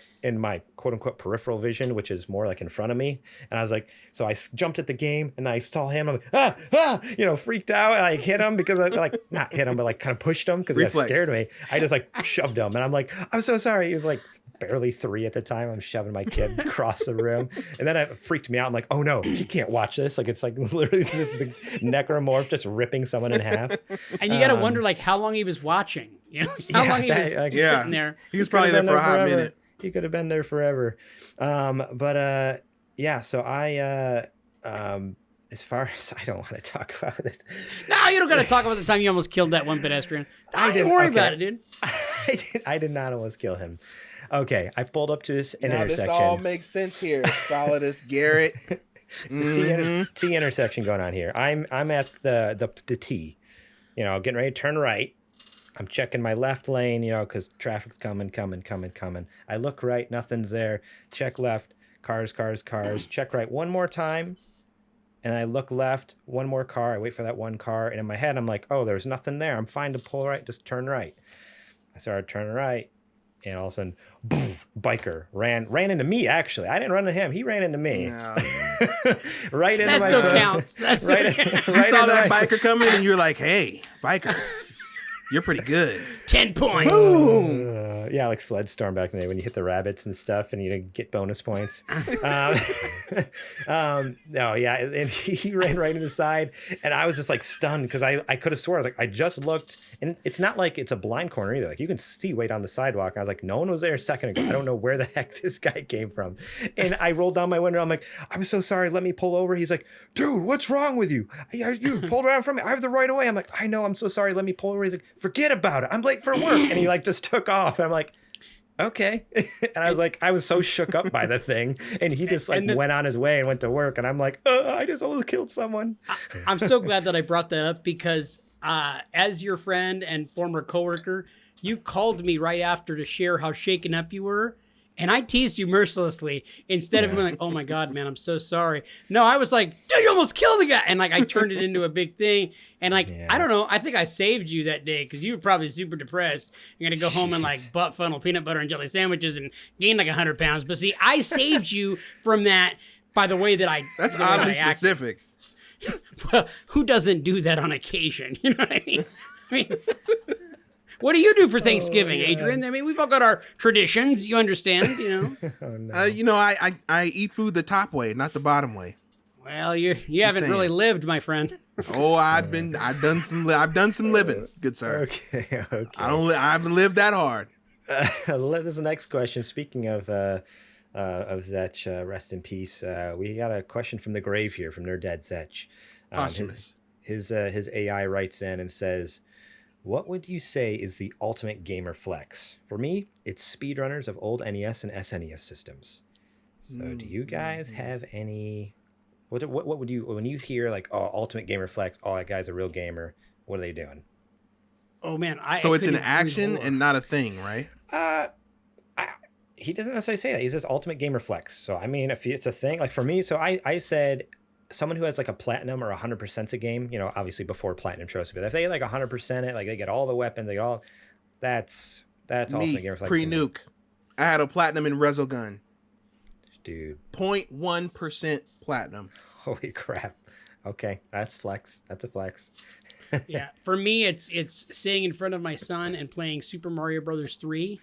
quote unquote peripheral vision, which is more like in front of me. And I was like, so I jumped at the game and I saw him. I'm like, freaked out, and I hit him because I like not hit him, but like kind of pushed him because he got Reflex. scared of me. I just like shoved him, and I'm like, I'm so sorry. He was like barely 3 at the time. I'm shoving my kid across the room. And then it freaked me out. I'm like, oh no, he can't watch this. Like, it's like literally the necromorph just ripping someone in half. And you got to wonder, like, how long he was watching. You know, how long he was sitting there. He was probably there for a hot minute. He could have been there forever. Yeah, so I, as far as I don't want to talk about it. No, you don't got to talk about the time you almost killed that one pedestrian. Don't worry about it, dude. I did not almost kill him. Okay, I pulled up to this intersection. This all makes sense here. Solidus Garrett. It's a T intersection going on here. I'm at the T, getting ready to turn right. I'm checking my left lane, because traffic's coming. I look right, nothing's there. Check left, cars. Check right one more time. And I look left, one more car. I wait for that one car. And in my head, I'm like, oh, there's nothing there. I'm fine to pull right, just turn right. I started turning right. And all of a sudden, boom, biker ran into me, actually. I didn't run into him. He ran into me. No. Right into my foot. That counts. That's right, counts. You saw that biker coming and you're like, hey, biker, you're pretty good. 10 points. Boom. Yeah, like Sled Storm back in the day when you hit the rabbits and stuff and you get bonus points. No, yeah, and he ran right in the side and I was just like stunned because I could have sworn, I was like, I just looked and it's not like it's a blind corner either. Like you can see way down the sidewalk. I was like, no one was there a second ago. I don't know where the heck this guy came from. And I rolled down my window. I'm like, I'm so sorry. Let me pull over. He's like, dude, what's wrong with you? You pulled around from me. I have the right of way. I'm like, I know. I'm so sorry. Let me pull over. He's like, forget about it. I'm late for work. And he like just took off. I'm like, okay. And I was like, I was so shook up by the thing. And he just like went on his way and went to work. And I'm like, I just almost killed someone. I'm so glad that I brought that up because as your friend and former coworker, you called me right after to share how shaken up you were. And I teased you mercilessly instead of being like, oh my God, man, I'm so sorry. No, I was like, dude, you almost killed the guy. And like, I turned it into a big thing. And like, I don't know. I think I saved you that day because you were probably super depressed. You're going to go home and like butt funnel peanut butter and jelly sandwiches and gain like 100 pounds. But see, I saved you from that by the way that I That's oddly specific. Well, who doesn't do that on occasion? You know what I mean? What do you do for Thanksgiving, Adrian? I mean, we've all got our traditions. You understand, Oh, no. I eat food the top way, not the bottom way. Well, you haven't really lived, my friend. Oh, I've done some living, good sir. Okay. I haven't lived that hard. This is the next question. Speaking of Zetch, rest in peace. We got a question from the grave here from Nerd Dad Zetch. His AI writes in and says, what would you say is the ultimate gamer flex? For me, it's speedrunners of old NES and SNES systems. So do you guys have any... What would you... When you hear like, oh, ultimate gamer flex, oh, that guy's a real gamer, what are they doing? Oh, man. So it's an action and not a thing, right? He doesn't necessarily say that. He says ultimate gamer flex. So, I mean, if it's a thing, like for me, so I said... Someone who has like a platinum or 100% a game, obviously before platinum shows, but if they like 100% it, like they get all the weapons, they all that's ultimate gamer flex. Pre-nuke. I had a platinum in Resogun. Dude. 0.1% platinum. Holy crap. Okay, that's flex. That's a flex. Yeah, for me, it's sitting in front of my son and playing Super Mario Brothers 3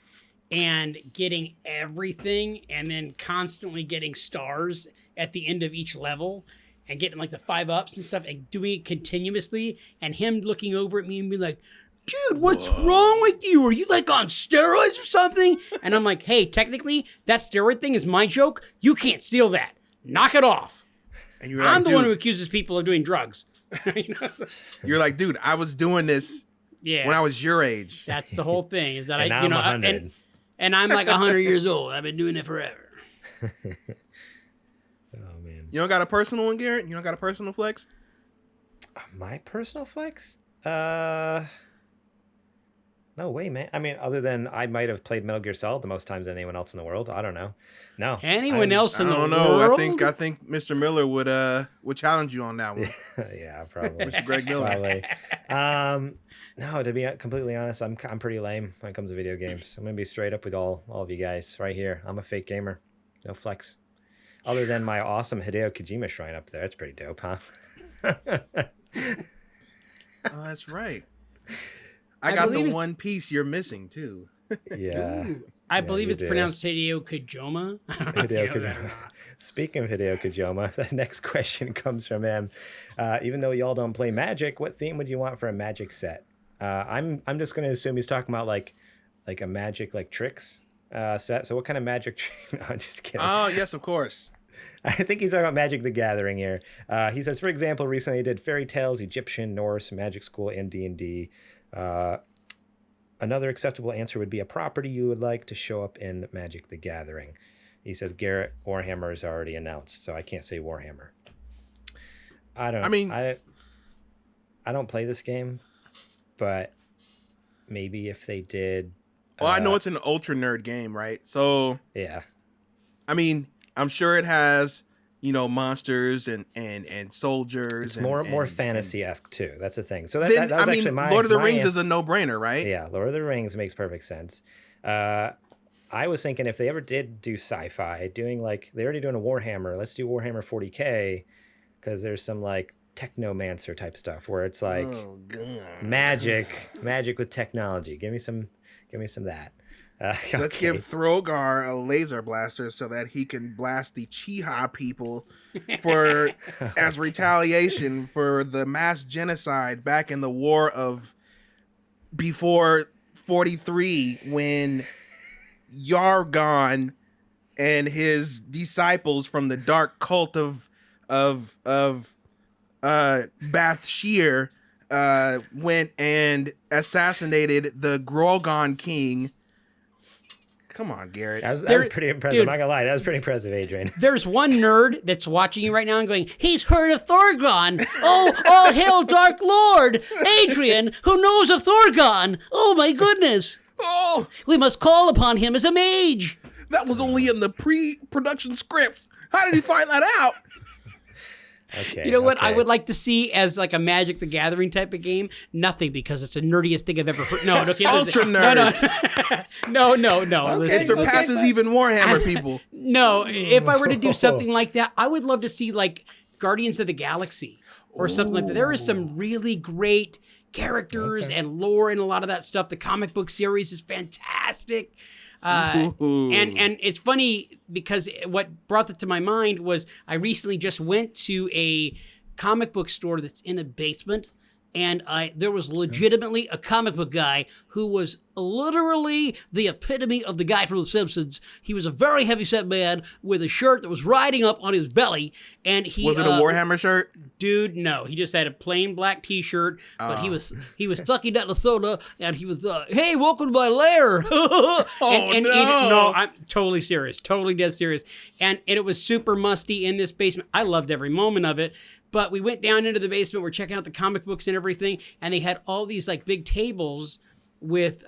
and getting everything and then constantly getting stars at the end of each level. And getting like the 5-ups and stuff and doing it continuously and him looking over at me and be like, dude, what's wrong with you? Are you like on steroids or something? And I'm like, hey, technically that steroid thing is my joke. You can't steal that. Knock it off. And you're like, I'm the one who accuses people of doing drugs. You're like, dude, I was doing this when I was your age. That's the whole thing is that and I'm 100. And I'm like 100 years old. I've been doing it forever. You don't got a personal one, Garrett? You don't got a personal flex? My personal flex? No way, man. I mean, other than I might have played Metal Gear Solid the most times than anyone else in the world. I don't know. No. Anyone else in the world? I don't know. I think Mr. Miller would challenge you on that one. Yeah, probably. Mr. Greg Miller. Probably. No, to be completely honest, I'm pretty lame when it comes to video games. I'm gonna be straight up with all of you guys right here. I'm a fake gamer. No flex. Other than my awesome Hideo Kojima shrine up there. It's pretty dope, huh? Oh, that's right. I got the one piece you're missing, too. Yeah. Ooh, I believe you it's do. pronounced Hideo Kojima. I don't know if you Hideo know that or Kojima. not. Speaking of Hideo Kojima, the next question comes from him. Even though y'all don't play Magic, what theme would you want for a Magic set? I'm just going to assume he's talking about like a Magic like tricks set. So what kind of Magic? No, I'm just kidding. Oh, yes, of course. I think he's talking about Magic the Gathering here. He says, for example, recently he did Fairy Tales, Egyptian, Norse, Magic School, and D&D. Another acceptable answer would be a property you would like to show up in Magic the Gathering. He says Garrett, Warhammer is already announced, so I can't say Warhammer. I don't play this game, but maybe if they did. Well, I know it's an ultra nerd game, right? So Yeah. I mean, I'm sure it has, monsters and soldiers. It's more fantasy-esque too. That's the thing. So that was I mean, actually my Lord of the my Rings answer. is a no-brainer, right? Yeah, Lord of the Rings makes perfect sense. I was thinking if they ever did do sci-fi, they're already doing a Warhammer. Let's do Warhammer 40K, because there's some like technomancer type stuff where it's like magic with technology. Give me some of that. Let's give Throgar a laser blaster so that he can blast the Chiha people as retaliation for the mass genocide back in the war of before 43 when Yargon and his disciples from the dark cult of Bathshir went and assassinated the Grogan king. Come on, Garrett. That was pretty impressive. Dude, I'm not gonna lie, that was pretty impressive, Adrian. There's one nerd that's watching you right now and going, he's heard of Thorgon. Oh, all hail Dark Lord. Adrian, who knows of Thorgon. Oh, my goodness. Oh, We must call upon him as a mage. that was only in the pre-production scripts. How did he find that out? Okay. You know what I okay. would like to see as like a Magic the Gathering type of game? Nothing, because it's the nerdiest thing I've ever heard. No, okay, Ultra nerd. No. It Listen, surpasses even Warhammer people. No, if I were to do something like that, I would love to see like Guardians of the Galaxy or something like that. There is some really great characters and lore and a lot of that stuff. The comic book series is fantastic. And it's funny because what brought that to my mind was I recently just went to a comic book store that's in a basement, and there was legitimately a comic book guy who was literally the epitome of the guy from The Simpsons. He was a very heavyset man with a shirt that was riding up on his belly, and he Was it a Warhammer shirt? Dude, no. He just had a plain black T-shirt, but he was sucking down the soda, and he was, hey, welcome to my lair. No, I'm totally serious, totally dead serious. And it was super musty in this basement. I loved every moment of it. But we went down into the basement. We're checking out the comic books and everything, and they had all these like big tables with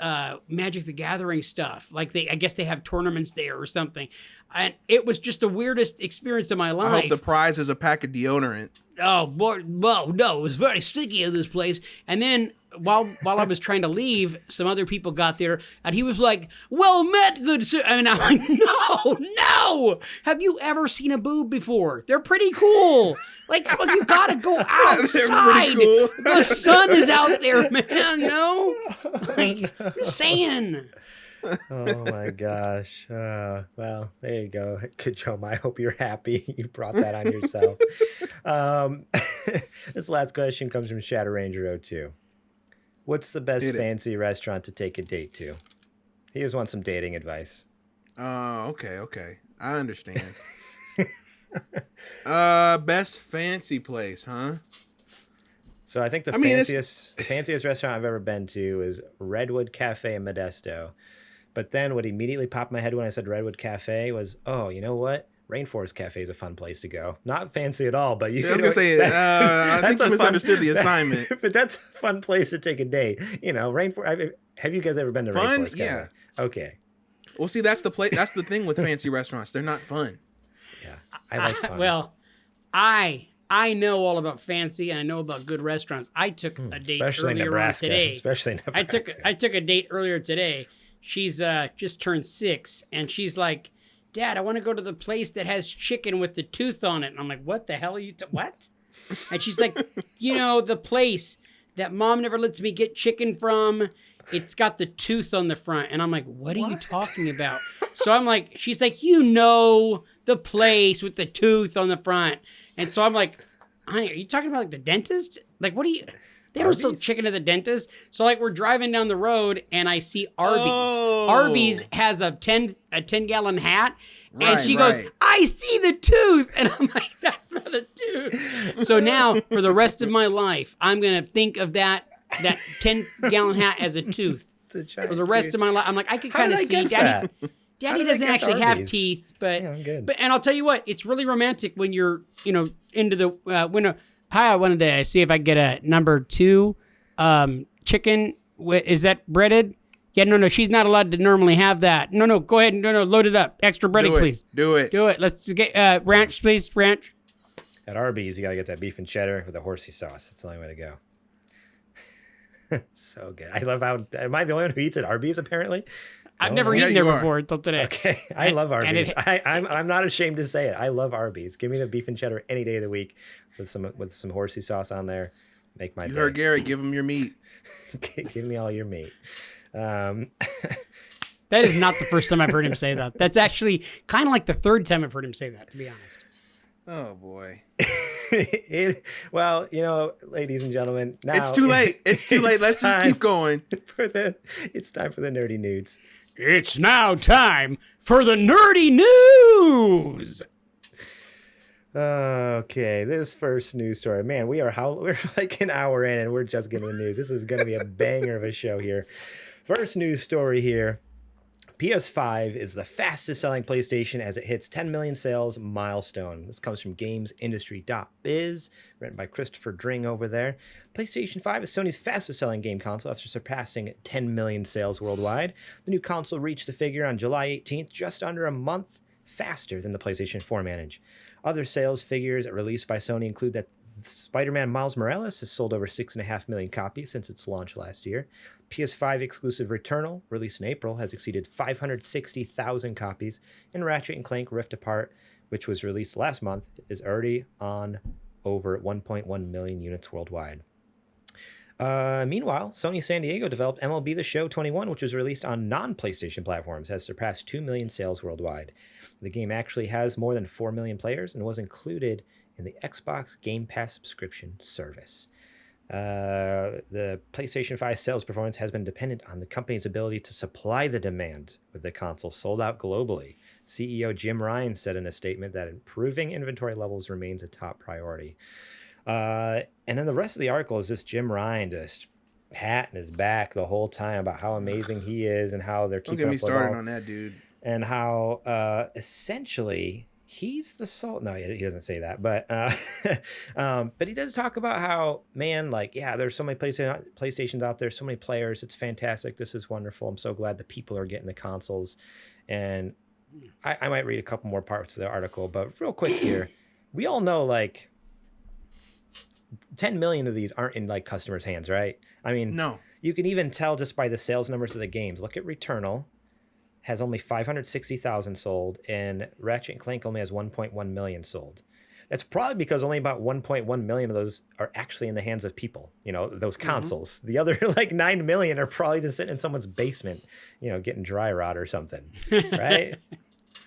Magic the Gathering stuff. Like I guess they have tournaments there or something. And it was just the weirdest experience of my life. I hope the prize is a pack of deodorant. Oh, boy, well, no, it was very sticky in this place. And then while I was trying to leave, some other people got there, and he was like, well met, good sir. And I'm like, no. Have you ever seen a boob before? They're pretty cool. Like, come on, you gotta go outside. Cool. The sun is out there, man. No? Like, I'm just saying. Oh my gosh. Well, there you go. Good job. I hope you're happy you brought that on yourself. This last question comes from Shadow Ranger 02. What's the best fancy restaurant to take a date to? He just wants some dating advice. Oh, okay. I understand. Best fancy place, huh? So I think the fanciest restaurant I've ever been to is Redwood Cafe in Modesto. But then what immediately popped in my head when I said Redwood Cafe was, oh, you know what? Rainforest Cafe is a fun place to go. Not fancy at all, but you. I was gonna say, I think you misunderstood the assignment. But that's a fun place to take a date. You know, Rainforest. Have you guys ever been to Rainforest Cafe? Yeah. Okay. Well, see, that's the thing with fancy restaurants. They're not fun. Yeah, I like fun. Well, I know all about fancy and I know about good restaurants. I took a date earlier on today. Especially Nebraska. I took a date earlier today. She's just turned 6, and she's like, Dad, I want to go to the place that has chicken with the tooth on it. And I'm like, what the hell are you what? And she's like, the place that Mom never lets me get chicken from. it's got the tooth on the front. And I'm like, what are you talking about? So I'm like, she's like, you know, the place with the tooth on the front. And so I'm like, honey, are you talking about like the dentist? Like, what are you... They don't sell chicken at the dentist. So like we're driving down the road and I see Arby's. Oh. Arby's has a 10-gallon hat. And Right, she goes, right. I see the tooth. And I'm like, that's not a tooth. So now for the rest of my life, I'm going to think of that 10-gallon hat as a tooth. For the rest of my life. I'm like, I could kind of see Daddy. Daddy doesn't actually have teeth, but, Yeah, I'm good. and I'll tell you what, it's really romantic when you're, into the window. Hi, I wanted to see if I could get a number 2 chicken. Is that breaded? Yeah, no, she's not allowed to normally have that. No, go ahead. No, load it up. Extra breaded, please. Do it. Let's get ranch, please. Ranch. At Arby's, you gotta get that beef and cheddar with a horsey sauce. That's the only way to go. So good. I love how. Am I the only one who eats at Arby's? Apparently, I've never eaten there before until today. Okay, I love Arby's. I'm not ashamed to say it. I love Arby's. Give me the beef and cheddar any day of the week with some horsey sauce on there. Make my day. You heard Garrett. Give him your meat. Give me all your meat. That is not the first time I've heard him say that. That's actually kind of like the third time I've heard him say that, to be honest. Oh boy. Well, ladies and gentlemen, now It's too late. It's too late. Let's just keep going. It's time for the nerdy nudes. It's now time for the nerdy news. Okay, this first news story, man, we're like an hour in and we're just getting the news. This is going to be a banger of a show here. First news story here. PS5 is the fastest selling PlayStation as it hits 10 million sales milestone. This comes from gamesindustry.biz, written by Christopher Dring over there. PlayStation 5 is Sony's fastest selling game console after surpassing 10 million sales worldwide. The new console reached the figure on July 18th, just under a month faster than the PlayStation 4 managed. Other sales figures released by Sony include that Spider-Man Miles Morales has sold over 6.5 million copies since its launch last year. PS5 exclusive Returnal, released in April, has exceeded 560,000 copies, and Ratchet & Clank Rift Apart, which was released last month, is already on over 1.1 million units worldwide. Meanwhile, Sony San Diego developed MLB The Show 21, which was released on non-PlayStation platforms, has surpassed 2 million sales worldwide. The game actually has more than 4 million players and was included in the Xbox Game Pass subscription service. The PlayStation 5 sales performance has been dependent on the company's ability to supply the demand, with the console sold out globally. CEO Jim Ryan said in a statement that improving inventory levels remains a top priority. And then the rest of the article is just Jim Ryan just patting his back the whole time about how amazing he is and how they're keeping Don't get me up with started all, on that, dude. and how essentially he's the soul. No, he doesn't say that, but but he does talk about how, man, like, yeah, there's so many PlayStations out there, so many players. It's fantastic. This is wonderful. I'm so glad the people are getting the consoles. And I might read a couple more parts of the article, but real quick here, we all know like 10 million of these aren't in like customers' hands, right? I mean, No. You can even tell just by the sales numbers of the games. Look at Returnal, has only 560,000 sold, and Ratchet & Clank only has 1.1 million sold. That's probably because only about 1.1 million of those are actually in the hands of people, those consoles. The other like 9 million are probably just sitting in someone's basement, getting dry rot or something, right?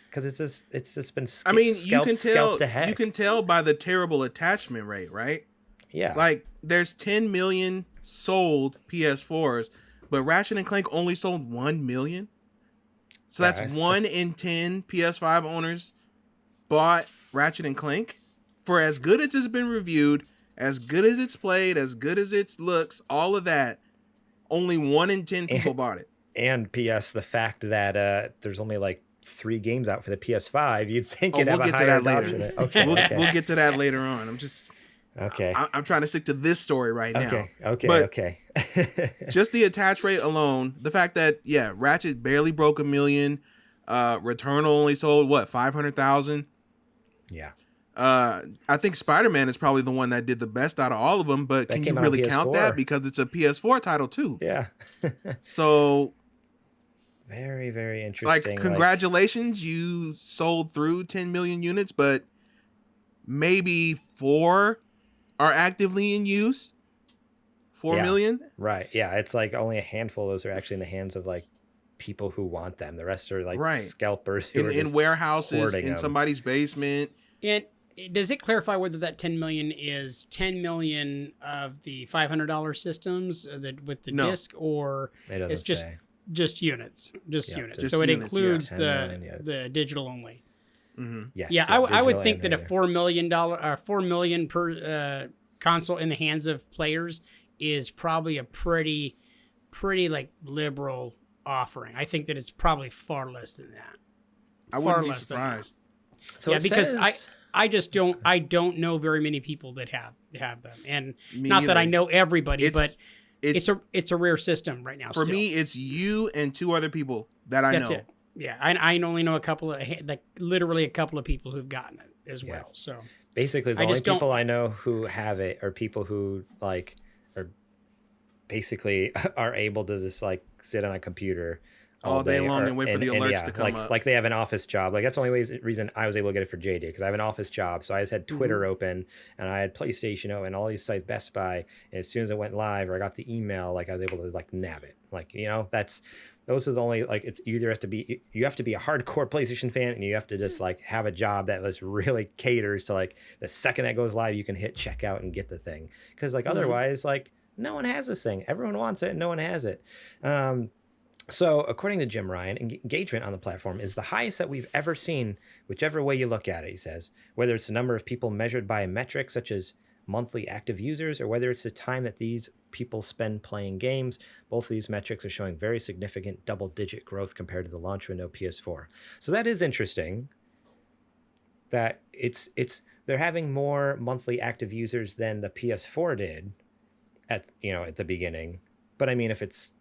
Because it's just been scalped ahead. You can tell by the terrible attachment rate, right? Yeah. Like there's 10 million sold PS4s, but Ratchet & Clank only sold 1 million. So Yeah, that's 1 in 10 PS5 owners bought Ratchet & Clank. For as good as it's been reviewed, as good as it's played, as good as it looks, all of that, only 1 in 10 people bought it. And PS, the fact that there's only like 3 games out for the PS5, you'd think it'd have a higher adoption. Okay, We'll get to that later on. I'm trying to stick to this story right now. Okay. Just the attach rate alone, the fact that, Ratchet barely broke 1 million, Returnal only sold, 500,000? Yeah. I think Spider-Man is probably the one that did the best out of all of them, but can you really count that? Because it's a PS4 title too. Yeah. So... very, very interesting. Like, congratulations, you sold through 10 million units, but maybe 4 are actively in use. 4 million? Right. Yeah. It's like only a handful of those are actually in the hands of like people who want them. The rest are like scalpers who are in just warehouses, hoarding in them. somebody's basement. And does it clarify whether that 10 million is 10 million of the $500 systems with the disc, or It doesn't it's just say. just units, Yeah, units. just So it units, includes 10 million, yes. the digital only. Mm-hmm. Yes. Yeah, I would digital think and that a regular. $4 million per console in the hands of players is probably a pretty like liberal offering. I think that it's probably far less than that. I wouldn't be surprised. So yeah, it because says- I just don't know very many people that have them, and Me not that either. I know everybody, but it's it's a rare system right now. for still. me. It's you and 2 other people that I That's know. it. Yeah, I only know a couple of like literally a couple of people who've gotten it as well. So Basically, the I only just don't- people I know who have it are people who like are basically are able to just like sit on a computer All day long and wait for the alerts to come up. Like they have an office job. Like that's the only reason I was able to get it for JD, because I have an office job. So I just had Twitter open and I had PlayStation open, all these sites, Best Buy. And as soon as it went live or I got the email, like I was able to like nab it. Like, you know, those are the only, like, it's either you have to be a hardcore PlayStation fan, and you have to just like have a job that just really caters to like the second that goes live, you can hit checkout and get the thing. Because like otherwise, like no one has this thing. Everyone wants it and no one has it. So according to Jim Ryan, engagement on the platform is the highest that we've ever seen, whichever way you look at it, he says. Whether it's the number of people measured by a metric such as monthly active users, or whether it's the time that these people spend playing games, both of these metrics are showing very significant double-digit growth compared to the launch window PS4. So that is interesting that they're having more monthly active users than the PS4 did at the beginning. But I mean, if it's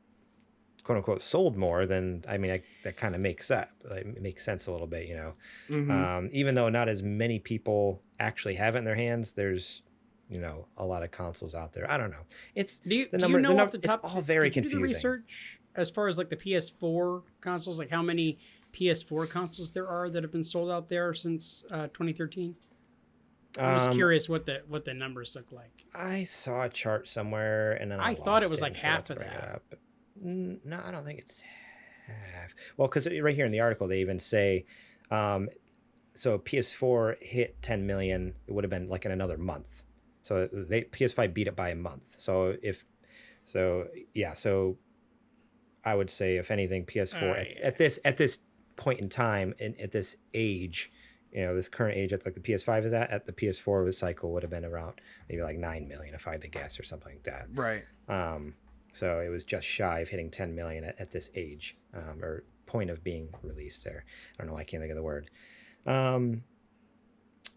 quote unquote sold more, then I mean that kind of makes sense a little bit, you know. Mm-hmm. Even though not as many people actually have it in their hands, there's a lot of consoles out there. I don't know. It's do you know off the top? It's all very did you confusing. do the research as far as like the PS4 consoles, like how many PS4 consoles there are that have been sold out there since 2013? I'm just curious what the numbers look like. I saw a chart somewhere, and then I thought it lost was like and forgot half to of bring it that. up. No, I don't think it's half. Well, because right here in the article they even say, so PS4 hit 10 million. It would have been like in another month. So PS5 beat it by a month. So I would say, if anything, PS4 at this point in time and at this age, this current age at like the PS5 is at the PS4 cycle would have been around maybe like 9 million if I had to guess, or something like that. Right. So it was just shy of hitting 10 million at this age, or point of being released there. I don't know. I can't think of the word.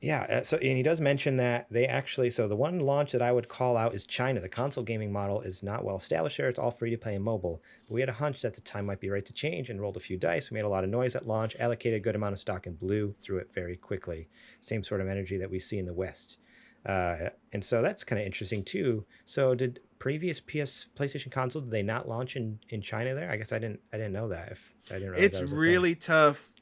So, and he does mention that they actually, so the one launch that I would call out is China. The console gaming model is not well established there. It's all free to play and mobile. But we had a hunch that the time might be right to change and rolled a few dice. We made a lot of noise at launch, allocated a good amount of stock, and blew through it very quickly. Same sort of energy that we see in the West. And so that's kind of interesting too. So did previous PlayStation consoles, did they not launch in China there? I guess I didn't know that. If I didn't realize It's that was a really thing. tough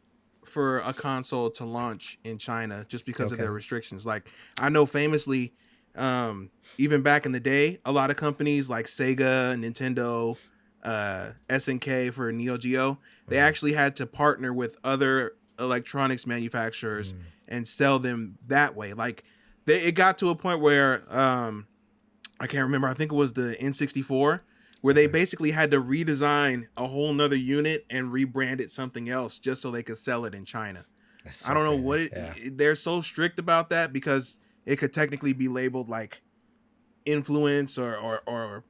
for a console to launch in China just because of their restrictions. Like, I know famously, even back in the day, a lot of companies like Sega, Nintendo, SNK for Neo Geo, they actually had to partner with other electronics manufacturers and sell them that way. Like, it got to a point where I can't remember. I think it was the N64, where they basically had to redesign a whole nother unit and rebrand it something else just so they could sell it in China. So I don't know crazy. what they're so strict about that, because it could technically be labeled like influence or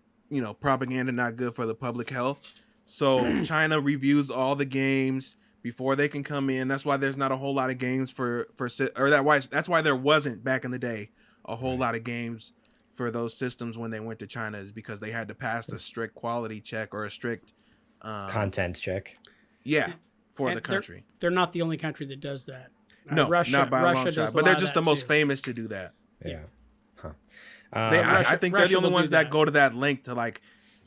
propaganda, not good for the public health. So China reviews all the games before they can come in. That's why there's not a whole lot of games that's why there wasn't back in the day a whole lot of games for those systems when they went to China, is because they had to pass a strict quality check or a strict content check. For And the country. They're not the only country that does that. No, not by a long shot. But they're just the most famous. famous to do that. Yeah. Huh. I think they're the Russia only will ones do that that. go to that length to, like,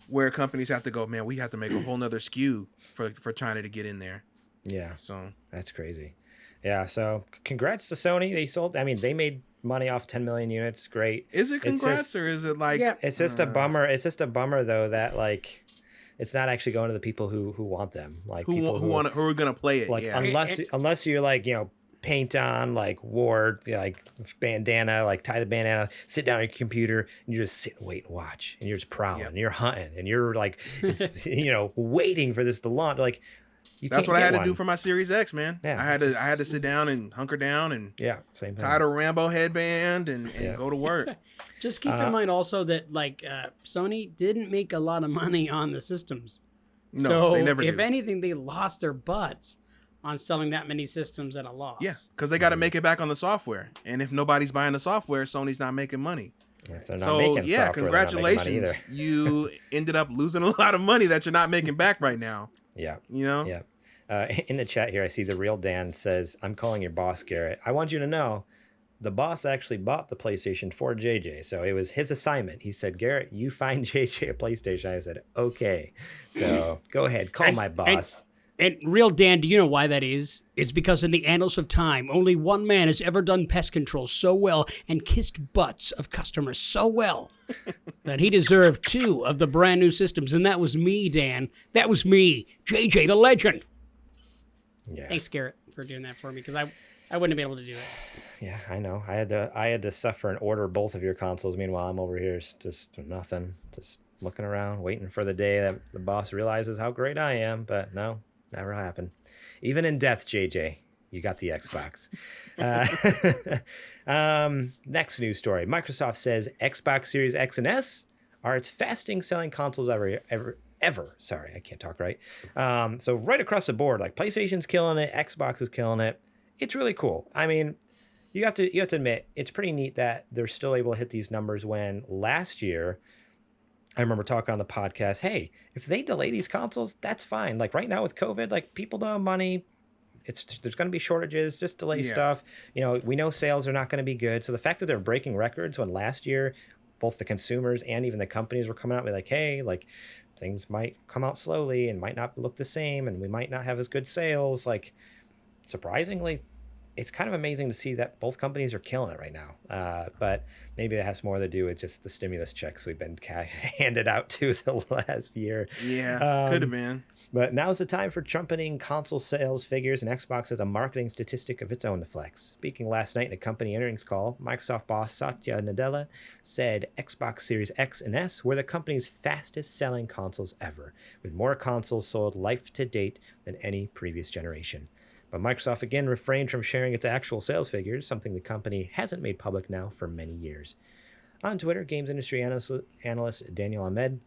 where companies have to go, man, we have to make a whole nother SKU for China to get in there. Yeah. So That's crazy. Yeah, so congrats to Sony. They sold, I mean, they made money off 10 million units. Great. Is it It's congrats just- or is it like? Yeah. It's just a bummer. It's just a bummer though that like it's not actually going to the people who want them. Like who people who are gonna play it? like Yeah. unless you're like, you know, paint on like ward, like bandana, like tie the bandana, sit down at your computer and you just sit and wait and watch and you're just prowling and you're hunting and you're like you know, waiting for this to launch. Like That's what I had to do one. for my Series X, man. Yeah, I had to sit down and hunker down and Yeah, same thing. tie a Rambo headband and go to work. Just keep in mind also that like Sony didn't make a lot of money on the systems. No, so they never if do. anything, they lost their butts on selling that many systems at a loss. Yeah, because they got to make it back on the software, and if nobody's buying the software, Sony's not making money. If they're not So making yeah, software, they're not making money congratulations, either. you ended up losing a lot of money that you're not making back right now. Yeah. You know. Yeah. In the chat here, I see the real Dan says, "I'm calling your boss, Garrett. I want you to know, the boss actually bought the PlayStation for JJ, so it was his assignment. He said, Garrett, you find JJ a PlayStation." I said, okay. So go ahead, call my boss. And real Dan, do you know why that is? It's because in the annals of time, only one man has ever done pest control so well and kissed butts of customers so well that he deserved 2 of the brand new systems. And that was me, Dan. That was me, JJ the legend. Yeah. Thanks, Garrett, for doing that for me because I wouldn't have been able to do it. Yeah, I know. I had to suffer and order both of your consoles. Meanwhile, I'm over here just nothing, just looking around, waiting for the day that the boss realizes how great I am. But no, never happened. Even in death, JJ, you got the Xbox. Next news story. Microsoft says Xbox Series X and S are its fastest selling consoles ever. Sorry, I can't talk right. So right across the board, like PlayStation's killing it, Xbox is killing it. It's really cool. I mean, you have to admit it's pretty neat that they're still able to hit these numbers when last year I remember talking on the podcast, hey, if they delay these consoles, that's fine. Like right now with COVID, like people don't have money. There's going to be shortages, just delay stuff. You know, we know sales are not going to be good. So the fact that they're breaking records when last year both the consumers and even the companies were coming out and be like, hey, like things might come out slowly and might not look the same and we might not have as good sales. Like surprisingly, it's kind of amazing to see that both companies are killing it right now. But maybe it has more to do with just the stimulus checks we've been handed out to the last year. Yeah, could have been. But now's the time for trumpeting console sales figures, and Xbox has a marketing statistic of its own to flex. Speaking last night in a company earnings call, Microsoft boss Satya Nadella said Xbox Series X and S were the company's fastest selling consoles ever, with more consoles sold life to date than any previous generation. But Microsoft again refrained from sharing its actual sales figures, something the company hasn't made public now for many years. On Twitter, games industry analyst Daniel Ahmed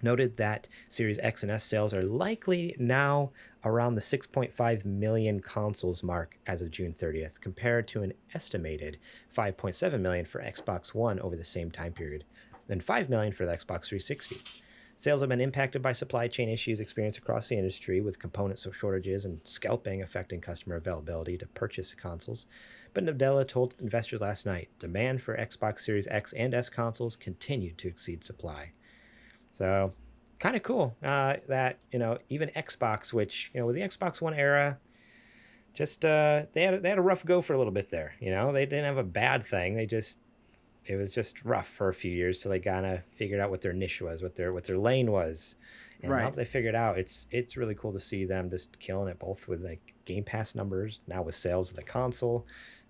noted that Series X and S sales are likely now around the 6.5 million consoles mark as of June 30th, compared to an estimated 5.7 million for Xbox One over the same time period, then 5 million for the Xbox 360. Sales have been impacted by supply chain issues experienced across the industry, with component shortages and scalping affecting customer availability to purchase consoles. But Nadella told investors last night, demand for Xbox Series X and S consoles continued to exceed supply. So, kind of cool that, you know, even Xbox, which, you know, with the Xbox One era, just they had a rough go for a little bit there. You know, they didn't have a bad thing. It was just rough for a few years till they kind of figured out what their niche was, what their lane was. And now that they figured out, it's really cool to see them just killing it, both with like Game Pass numbers, now with sales of the console.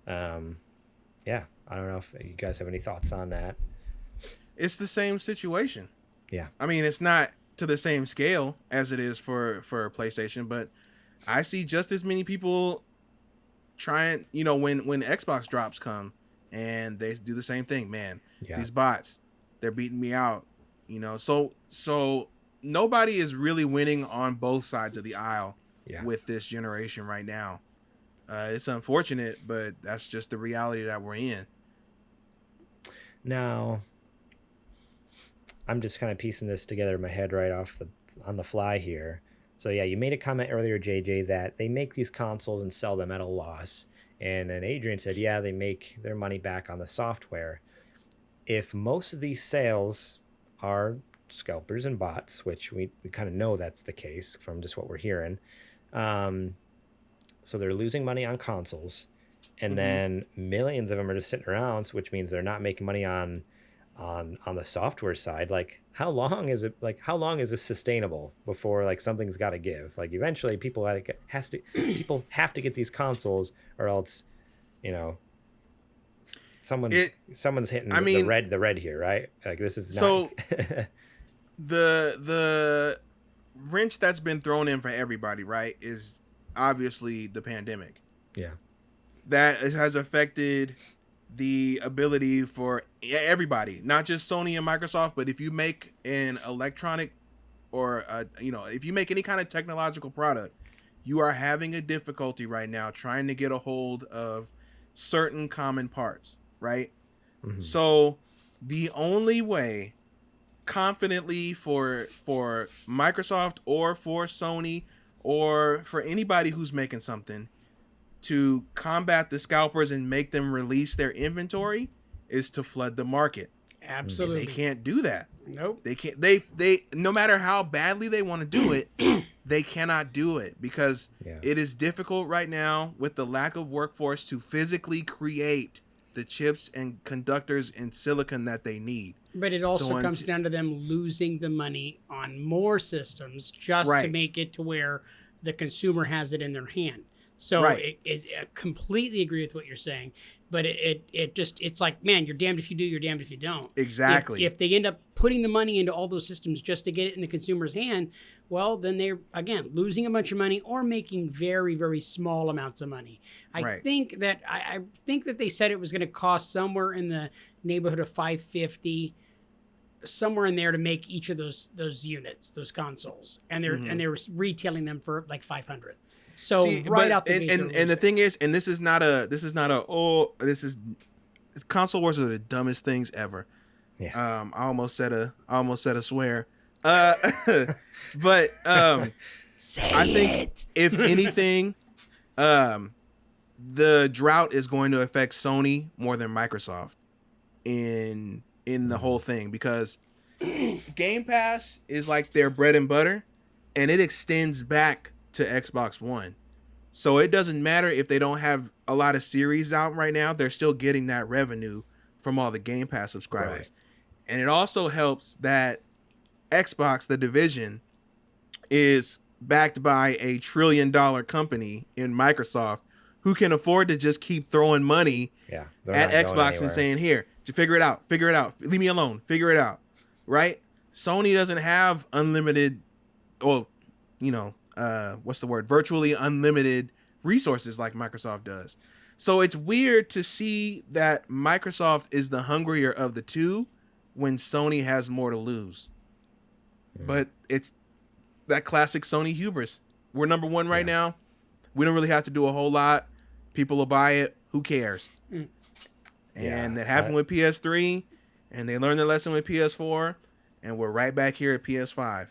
Yeah, I don't know if you guys have any thoughts on that. It's the same situation. Yeah. I mean, it's not to the same scale as it is for PlayStation, but I see just as many people trying, you know, when Xbox drops come and they do the same thing, man. Yeah. These bots, they're beating me out, you know. So nobody is really winning on both sides of the aisle with this generation right now. It's unfortunate, but that's just the reality that we're in. Now, I'm just kind of piecing this together in my head right on the fly here. So yeah, you made a comment earlier, JJ, that they make these consoles and sell them at a loss. And then Adrian said, yeah, they make their money back on the software. If most of these sales are scalpers and bots, which we kind of know that's the case from just what we're hearing, so they're losing money on consoles. and then millions of them are just sitting around, which means they're not making money on the software side. Like, how long is this sustainable before like something's got to give? Like, eventually people have to get these consoles, or else, you know, someone's hitting the red here, right? Like, this is not so the wrench that's been thrown in for everybody, right, is obviously the pandemic. Yeah. That has affected the ability for everybody, not just Sony and Microsoft, but if you make an electronic or if you make any kind of technological product, you are having a difficulty right now trying to get a hold of certain common parts, right? Mm-hmm. So the only way confidently for Microsoft or for Sony or for anybody who's making something to combat the scalpers and make them release their inventory is to flood the market. Absolutely. And they can't do that. Nope. They can't. They no matter how badly they want to do it, they cannot do it because it is difficult right now with the lack of workforce to physically create the chips and conductors and silicon that they need. But it also comes down to them losing the money on more systems just to make it to where the consumer has it in their hand. So I completely agree with what you're saying, but it's like, man, you're damned if you do, you're damned if you don't. Exactly. If they end up putting the money into all those systems just to get it in the consumer's hand, well, then they're, again, losing a bunch of money or making very, very small amounts of money. I think that they said it was going to cost somewhere in the neighborhood of $550, somewhere in there, to make each of those units, those consoles, and they're retailing them for like $500. So out the gate, and the thing is, and this is console wars are the dumbest things ever. Yeah. I almost said a swear. But I think if anything, the drought is going to affect Sony more than Microsoft in the whole thing, because Game Pass is like their bread and butter, and it extends back to Xbox One. So it doesn't matter if they don't have a lot of series out right now, they're still getting that revenue from all the Game Pass subscribers. Right. And it also helps that Xbox, the division, is backed by a $1 trillion company in Microsoft who can afford to just keep throwing money at Xbox and saying, here, figure it out, leave me alone, figure it out, right? Sony doesn't have unlimited, virtually unlimited resources like Microsoft does. So it's weird to see that Microsoft is the hungrier of the two when Sony has more to lose. But it's that classic Sony hubris. We're number one right now. We don't really have to do a whole lot. People will buy it. Who cares? And that happened with PS3, and they learned their lesson with PS4, and we're right back here at PS5.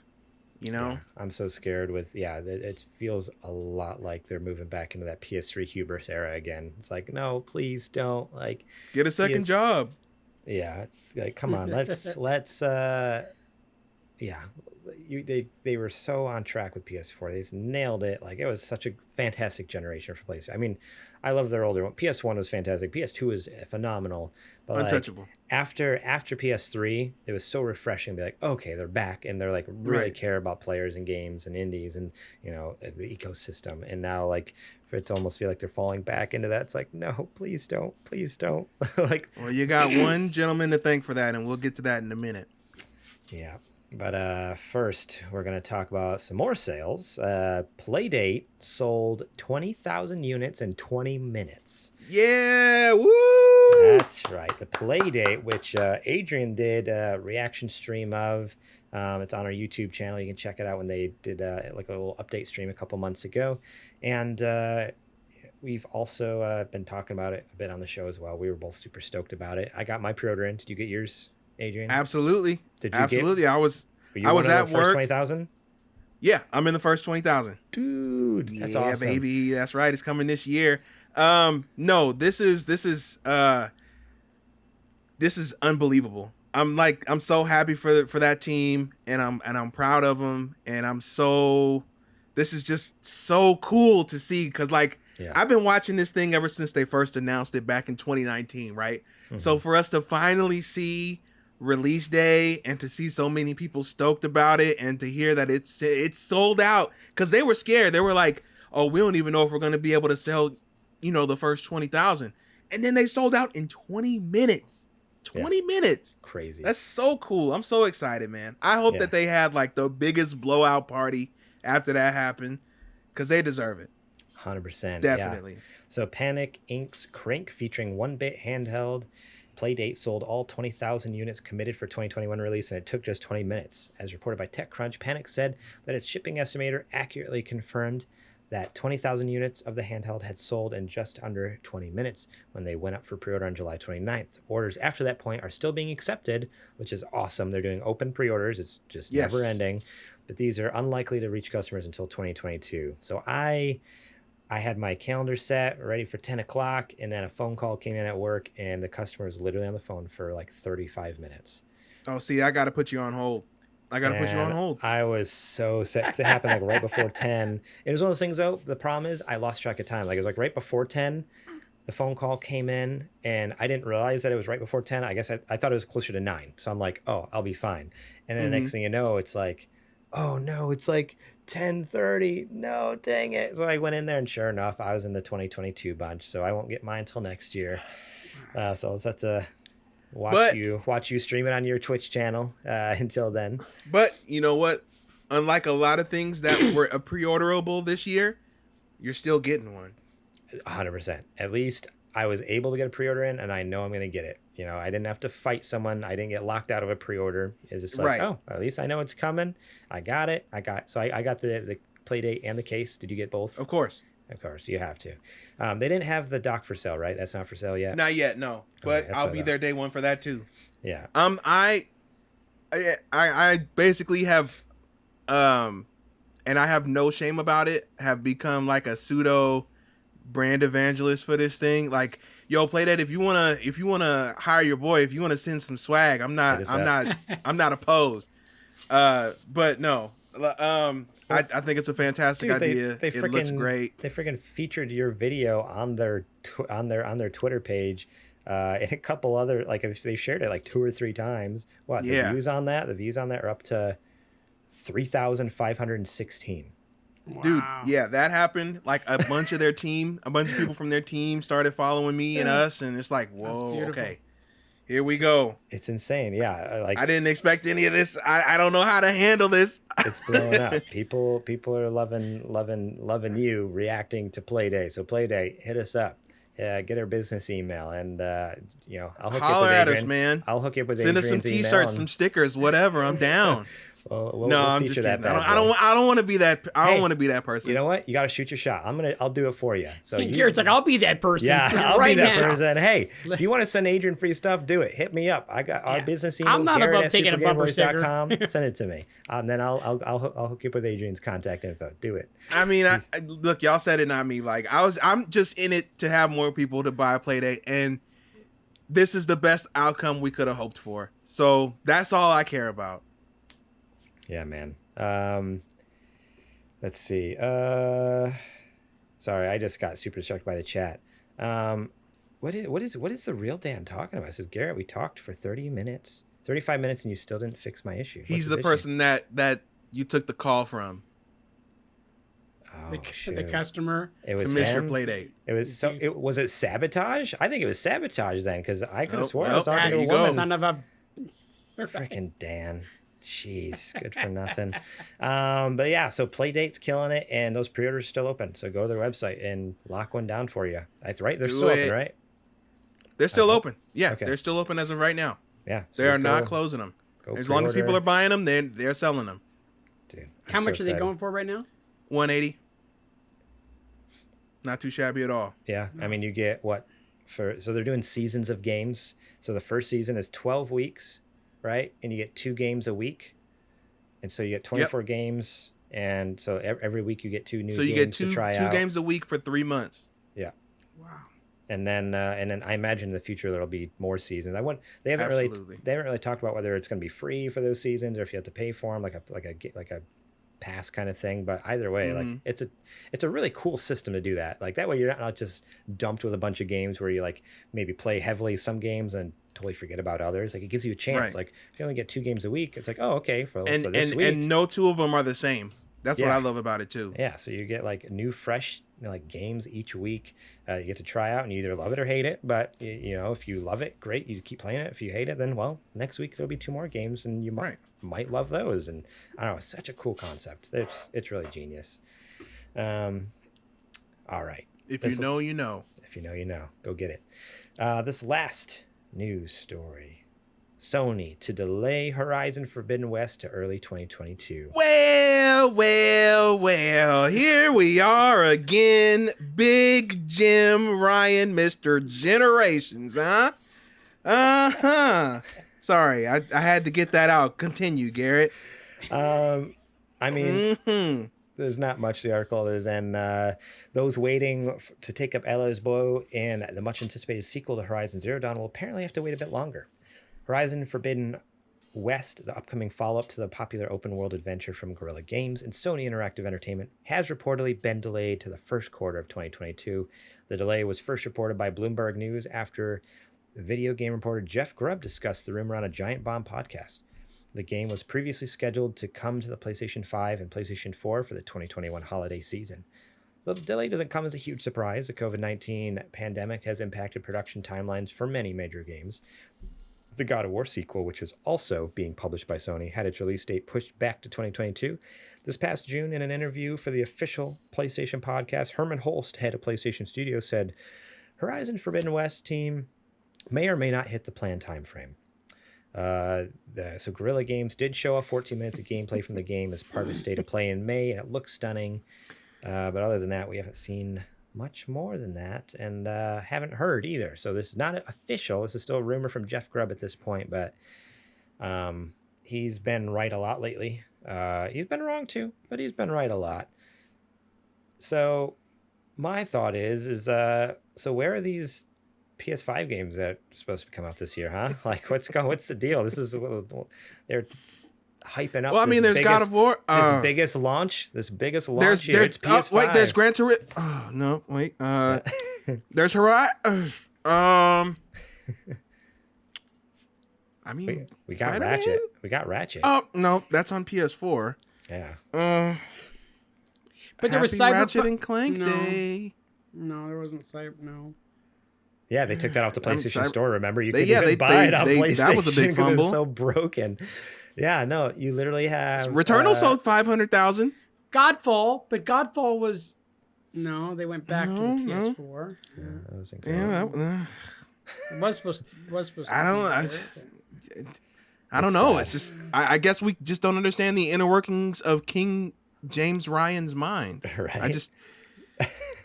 You know? I'm so scared with, it feels a lot like they're moving back into that PS3 hubris era again. It's like, no, please don't. Like, get a second job. Yeah, it's like, come on, let's they were so on track with PS4. They just nailed it. Like, it was such a fantastic generation for PlayStation. I mean, I love their older one. PS1 was fantastic. PS2 was phenomenal. But untouchable. After PS3, it was so refreshing to be like, okay, they're back, and they're like really care about players and games and indies and, you know, the ecosystem. And now, like, for it to almost feel like they're falling back into that, it's like, no, please don't. Like, well, you got one gentleman to thank for that, and we'll get to that in a minute. Yeah. But first, we're going to talk about some more sales. Playdate sold 20,000 units in 20 minutes. Yeah, woo! That's right. The Playdate, which Adrian did a reaction stream of. It's on our YouTube channel. You can check it out when they did like a little update stream a couple months ago. And we've also been talking about it a bit on the show as well. We were both super stoked about it. I got my pre-order in. Did you get yours, Adrian? Absolutely. Did you Absolutely. I was at first work. 20,000? Yeah, I'm in the first 20,000. Dude, that's awesome. Yeah, baby. That's right. It's coming this year. No, this is unbelievable. I'm so happy for that team, and I'm proud of them, and this is just so cool to see, because like Yeah. I've been watching this thing ever since they first announced it back in 2019, right? So for us to finally see release day and to see so many people stoked about it and to hear that it's sold out, because they were scared. They were like, oh, we don't even know if we're going to be able to sell, the first 20,000. And then they sold out in 20 minutes. 20 minutes. Crazy. That's so cool. I'm so excited, man. I hope that they had like the biggest blowout party after that happened, because they deserve it. 100%. Definitely. Yeah. So Panic Inc.'s Crank, featuring 1-bit handheld. Playdate sold all 20,000 units committed for 2021 release, and it took just 20 minutes. As reported by TechCrunch, Panic said that its shipping estimator accurately confirmed that 20,000 units of the handheld had sold in just under 20 minutes when they went up for pre-order on July 29th. Orders after that point are still being accepted, which is awesome. They're doing open pre-orders. It's just never ending. But these are unlikely to reach customers until 2022. So I had my calendar set ready for 10 o'clock, and then a phone call came in at work, and the customer was literally on the phone for like 35 minutes. Oh, see, I got to put you on hold. I was so sick, 'cause it happened like right before 10. It was one of those things, though. The problem is I lost track of time. Like, it was like right before 10, the phone call came in, and I didn't realize that it was right before 10. I guess I thought it was closer to 9. So I'm like, oh, I'll be fine. And then the next thing you know, it's like, oh no, it's like 10:30. No, dang it. So I went in there, and sure enough, I was in the 2022 bunch. So I won't get mine until next year. So let's have to watch you stream it on your Twitch channel until then. But you know what? Unlike a lot of things that were pre-orderable this year, you're still getting one. 100%. At least I was able to get a pre-order in, and I know I'm going to get it. I didn't have to fight someone. I didn't get locked out of a pre-order. It's just like, oh, at least I know it's coming. I got it. I got the Playdate and the case. Did you get both? Of course. Of course, you have to. They didn't have the dock for sale, right? That's not for sale yet? Not yet, no. But I'll be there day one for that too. Yeah. I basically have, and I have no shame about it, have become like a pseudo brand evangelist for this thing. Like, yo, Playdate, if you wanna hire your boy, if you wanna send some swag, I'm not opposed. But no, I think it's a fantastic idea. It looks great. They freaking featured your video on their Twitter page, and a couple other, like, they shared it like 2 or 3 times. What, the views on that? The views on that are up to 3,516. Wow. Dude, yeah, that happened. Like, a bunch of people from their team started following me and us, and it's like, whoa, okay, here we go. It's insane. Yeah, like, I didn't expect any of this. I don't know how to handle this. It's blowing up. People are loving you reacting to Playdate. So Playdate, hit us up. Get our business email, and I'll hook Holler you up with at Adrian. us, man. I'll hook you up with Send us some Adrian's T-shirts, some stickers, whatever. I'm down. We'll I'm just kidding. That I don't want to be that. I don't want to be that person. You know what? You got to shoot your shot. I'll do it for you. So Garrett's like, I'll be that person. Yeah, I'll right be that now. person. Hey, if you want to send Adrian free stuff, do it. Hit me up. I got our business email. I'm not Garrett above taking a bumper sticker. Send it to me. Then I'll hook you up with Adrian's contact info. Do it. I mean, look, y'all said it, not me. Like, I'm just in it to have more people to buy a Playdate, and this is the best outcome we could have hoped for. So that's all I care about. Yeah, man. Let's see. Sorry, I just got super distracted by the chat. What is the real Dan talking about? It says, Garrett, we talked for 35 minutes, and you still didn't fix my issue. He's the person that you took the call from. Oh, the customer. It was to Mr. him? Playdate. It was was it sabotage? I think it was sabotage then, because I could have sworn I well, was talking to a there you woman. go. Son of a. Freaking Dan. Jeez, good for nothing. But yeah, so Playdate's killing it, and those pre-orders still open. So go to their website and lock one down for you. That's right. They're still open, right? They're still open. Yeah, Okay. They're still open as of right now. Yeah. So They are just not closing them. go As long as people pre-order. are buying them, they're selling them. Dude, How I'm much so are they excited. going for right now? 180. Not too shabby at all. Yeah, I mean, you get so they're doing seasons of games. So the first season is 12 weeks, right? And you get 2 games a week. And so you get 24 games, and so every week you get 2 new games. So you get to try two out. games a week for 3 months. Yeah. Wow. And then I imagine in the future there'll be more seasons. They haven't Absolutely. really talked about whether it's going to be free for those seasons or if you have to pay for them, like a pass kind of thing. But either way, like it's a really cool system to do that. Like that way you're not just dumped with a bunch of games where you like maybe play heavily some games and totally forget about others. Like it gives you a chance. Right. Like if you only get 2 games a week, it's like, oh, okay, for And this week. and no two of them are the same. That's what Yeah. I love about it too. Yeah, so you get like new, fresh, like games each week. You get to try out, and you either love it or hate it. But if you love it, great, you keep playing it. If you hate it, then well, next week there'll be 2 more games, and you might love those. And I don't know, it's such a cool concept. It's really genius. All right. If you know, you know. If you know, you know. Go get it. This last news story. Sony to delay Horizon Forbidden West to early 2022. Well, here we are again. Big Jim Ryan, Mr. Generations, huh? Sorry, I had to get that out. Continue, Garrett. I mean, there's not much to the article other than those waiting to take up Ella's Bow and the much anticipated sequel to Horizon Zero Dawn will apparently have to wait a bit longer. Horizon Forbidden West, the upcoming follow-up to the popular open-world adventure from Guerrilla Games and Sony Interactive Entertainment, has reportedly been delayed to the first quarter of 2022. The delay was first reported by Bloomberg News after video game reporter Jeff Grubb discussed the rumor on a Giant Bomb podcast. The game was previously scheduled to come to the PlayStation 5 and PlayStation 4 for the 2021 holiday season. The delay doesn't come as a huge surprise. The COVID-19 pandemic has impacted production timelines for many major games. The God of War sequel, which is also being published by Sony, had its release date pushed back to 2022. This past June, in an interview for the official PlayStation podcast, Herman Holst, head of PlayStation Studios, said, Horizon Forbidden West team may or may not hit the planned time frame. So Guerrilla Games did show off 14 minutes of gameplay from the game as part of the state of play in May, and it looks stunning. But other than that, we haven't seen much more than that, and haven't heard either. So this is not official. This is still a rumor from Jeff Grubb at this point, but he's been right a lot lately. He's been wrong too, but he's been right a lot. So my thought is so where are these PS5 games that are supposed to come out this year, huh? Like what's the deal? This is they're hyping up. Well, I mean, there's God of War. This biggest launch here. It's PS5. Wait, there's Gran Turismo. Oh no, wait. There's Horizon. I mean, we got Spider-Man? Ratchet. We got Ratchet. Oh no, that's on PS4. Yeah. But there was Happy Cyberpunk. Ratchet and Clank No. Day. No, there wasn't Cyber. No. Yeah, they took that off the PlayStation Cyber- Store. Remember, you They- couldn't yeah, even buy it on PlayStation. that was a big 'cause fumble. It's so broken. Yeah, no, you literally have Returnal sold 500,000. Godfall, but Godfall was. No, they went back to the No. PS4. That was incredible. Yeah, It was supposed to. I don't. I don't know. It's just. I guess we just don't understand the inner workings of King James Ryan's mind. Right. I just.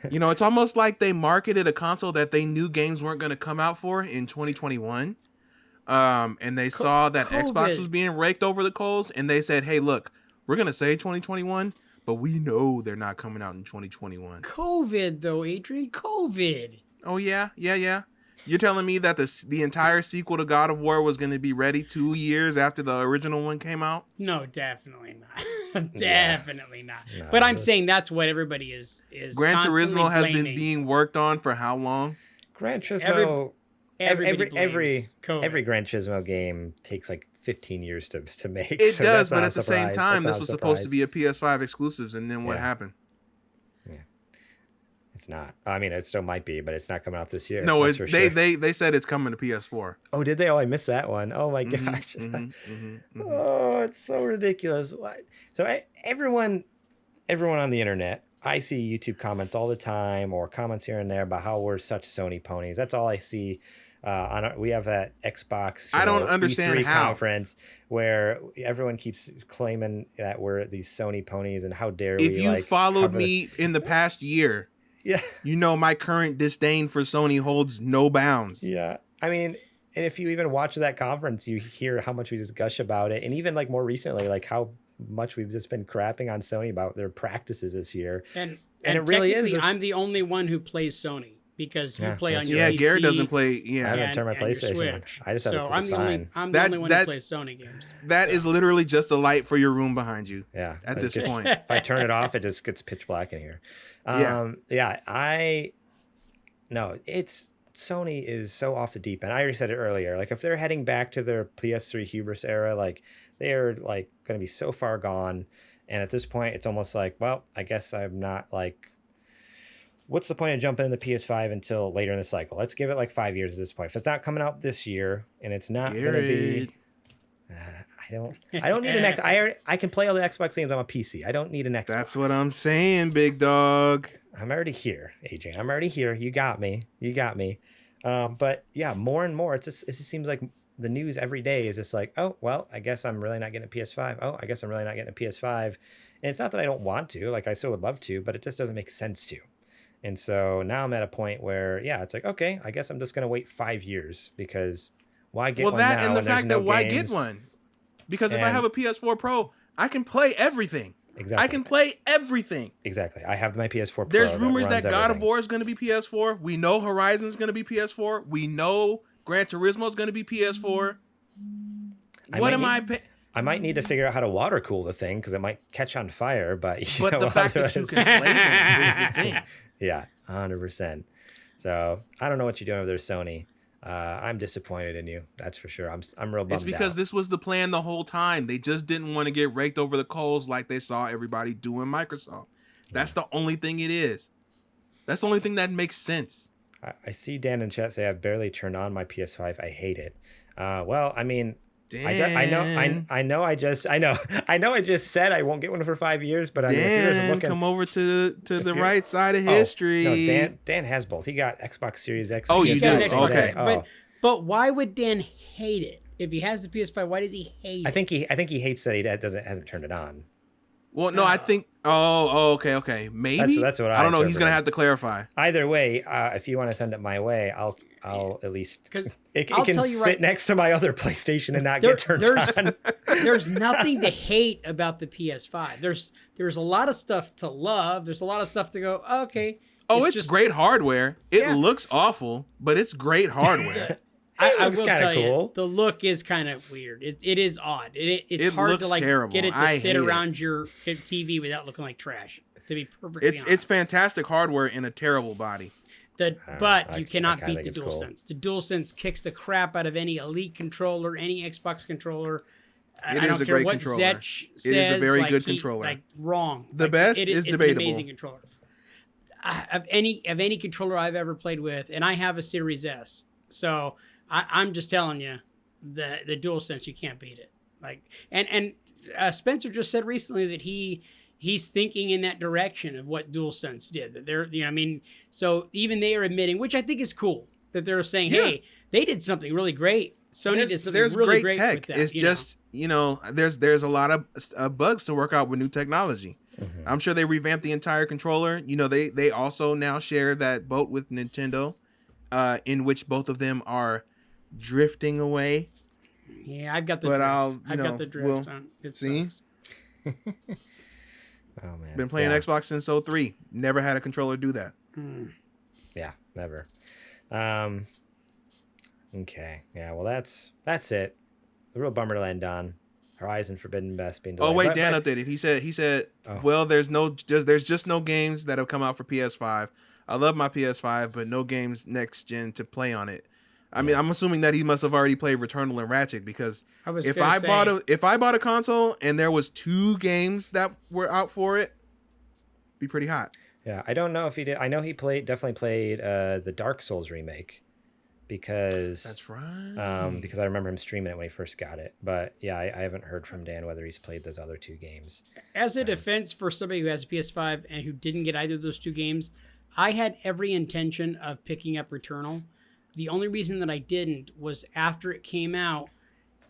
It's almost like they marketed a console that they knew games weren't going to come out for in 2021. And they saw that COVID. Xbox was being raked over the coals, and they said, "Hey, look, we're going to say 2021, but we know they're not coming out in 2021." COVID though, Adrian. COVID. Oh yeah. You're telling me that the entire sequel to God of War was going to be ready 2 years after the original one came out? No, definitely not. Definitely not. No, But I'm saying that's what everybody is Gran constantly Turismo has been blaming. being worked on for how long? Gran Turismo. Everybody Every blames COVID. every Gran Turismo game takes like 15 years to make. It so does, that's not but a at the same surprise. time, That's this not a was supposed to surprise. be a PS5 exclusives, and then what Yeah. happened? It's not. I mean, it still might be, but it's not coming out this year. No, that's for they sure. they said it's coming to PS4. Oh, did they? Oh, I missed that one. Oh my gosh. Oh, it's so ridiculous. Why? So everyone on the internet, I see YouTube comments all the time or comments here and there about how we're such Sony ponies. That's all I see. We have that Xbox I don't understand E3 how. conference where everyone keeps claiming that we're these Sony ponies and how dare we. If you like, followed cover me in the past year, this. Yeah. my current disdain for Sony holds no bounds. Yeah. I mean, and if you even watch that conference, you hear how much we just gush about it. And even like more recently, like how much we've just been crapping on Sony about their practices this year. And it really is technically, this- I'm the only one who plays Sony. because you Yeah, play on that's your Yeah, PC. Garrett doesn't play. I Yeah, haven't turned my and your PlayStation on. Switch. I just have So a I'm the only sign. I'm That- the only one that- who plays Sony games. that is literally just a light for your room behind you. Yeah. At it this gets- point. if I turn it off, it just gets pitch black in here. Yeah. No, it's Sony is so off the deep end. I already said it earlier. Like if they're heading back to their PS3 hubris era, like they are like going to be so far gone. And at this point, it's almost like, well, I guess I'm not like, what's the point of jumping in the PS5 until later in the cycle? Let's give it like 5 years at this point. If it's not coming out this year and it's not going to be, I don't need an X. I can play all the Xbox games on a PC. I don't need an Xbox. That's what I'm saying, big dog. I'm already here, Adrian. I'm already here. You got me. But yeah, more and more, it just seems like the news every day is just like, oh, well, I guess I'm really not getting a PS5. Oh, I guess I'm really not getting a PS5. And it's not that I don't want to, like I still would love to, but it just doesn't make sense to. And so now I'm at a point where, yeah, it's like, okay, I guess I'm just going to wait 5 years because why get one now And the when fact there's that no why games? get one? Because if I And- have a PS4 Pro, I can play everything. Exactly. I can play everything. Exactly. I have my PS4 Pro. There's rumors that runs God of everything. War is going to be PS4. We know Horizon is going to be PS4. We know Gran Turismo is going to be PS4. I might need to figure out how to water cool the thing because it might catch on fire. But But the fact that you can play them is the thing. Yeah, 100%. So I don't know what you're doing over there, Sony. I'm disappointed in you. That's for sure. I'm real bummed It's because out. this was the plan the whole time. They just didn't want to get raked over the coals like they saw everybody do in Microsoft. That's the only thing it is. That's the only thing that makes sense. I see Dan in chat say I've barely turned on my PS5. I hate it. Well, I mean, I know. I just said I won't get one for 5 years, but I mean, if you're just Dan, looking, come over to the you're- right side of Oh, history. No, Dan has both. He got Xbox Series X. Oh, and you He's do? got an PS5 Xbox Okay. today. X. But why would Dan hate it? If he has the PS5, why does he hate it? I think he hates that he hasn't turned it on. Well, no, I think. Oh, okay. Maybe That's what I don't know. He's interpreted. gonna have to clarify. Either way, if you want to send it my way, I'll at least Because it I'll can tell you sit right- next to my other PlayStation and not get turned on. there's nothing to hate about the PS5. There's a lot of stuff to love. There's a lot of stuff to go, okay. Oh, it's just- great hardware. It Yeah. looks awful, but it's great hardware. I looks will kinda tell cool. you, the look is kind of weird. It is odd. It's It hard looks to like terrible. get it to I sit hate it. around your TV without looking like trash. To be perfectly it's honest. fantastic hardware in a terrible body. But I you cannot kinda beat the think it's cool. DualSense. The DualSense kicks the crap out of any Elite controller, any Xbox controller. It I is don't a care great what controller. Zetch It is a says, very like, good controller. Like wrong. The Like, best is it's debatable. an amazing controller. Of any controller I've ever played with, and I have a Series S, so I'm just telling you, the DualSense, you can't beat it. Like and Spencer just said recently that he's thinking in that direction of what DualSense did. That they're, I mean, so even they are admitting, which I think is cool, that they're saying, Yeah. hey, they did something really great. Sony did something There's really great great tech. with that. It's just there's a lot of bugs to work out with new technology. Mm-hmm. I'm sure they revamped the entire controller. They also now share that boat with Nintendo, in which both of them are drifting away. Yeah, I've got the But drift. I've got the drift we'll on. It see. sucks. Oh man, Been playing yeah. Xbox since 03. Never had a controller do that. Yeah, never. Okay, yeah. Well, that's it. The real bummer to end on. Horizon Forbidden West being delayed. Oh wait, But- Dan but- updated. He said, Oh. well, there's just no games that have come out for PS5. I love my PS5, but no games next gen to play on it. I mean, I'm assuming that he must have already played Returnal and Ratchet, because I was if gonna I say- if I bought a console and there was 2 games that were out for it, be pretty hot. Yeah, I don't know if he did. I know he definitely played the Dark Souls remake because That's right. because I remember him streaming it when he first got it. But yeah, I haven't heard from Dan whether he's played those other 2 games. As a defense for somebody who has a PS5 and who didn't get either of those 2 games, I had every intention of picking up Returnal. The only reason that I didn't was after it came out,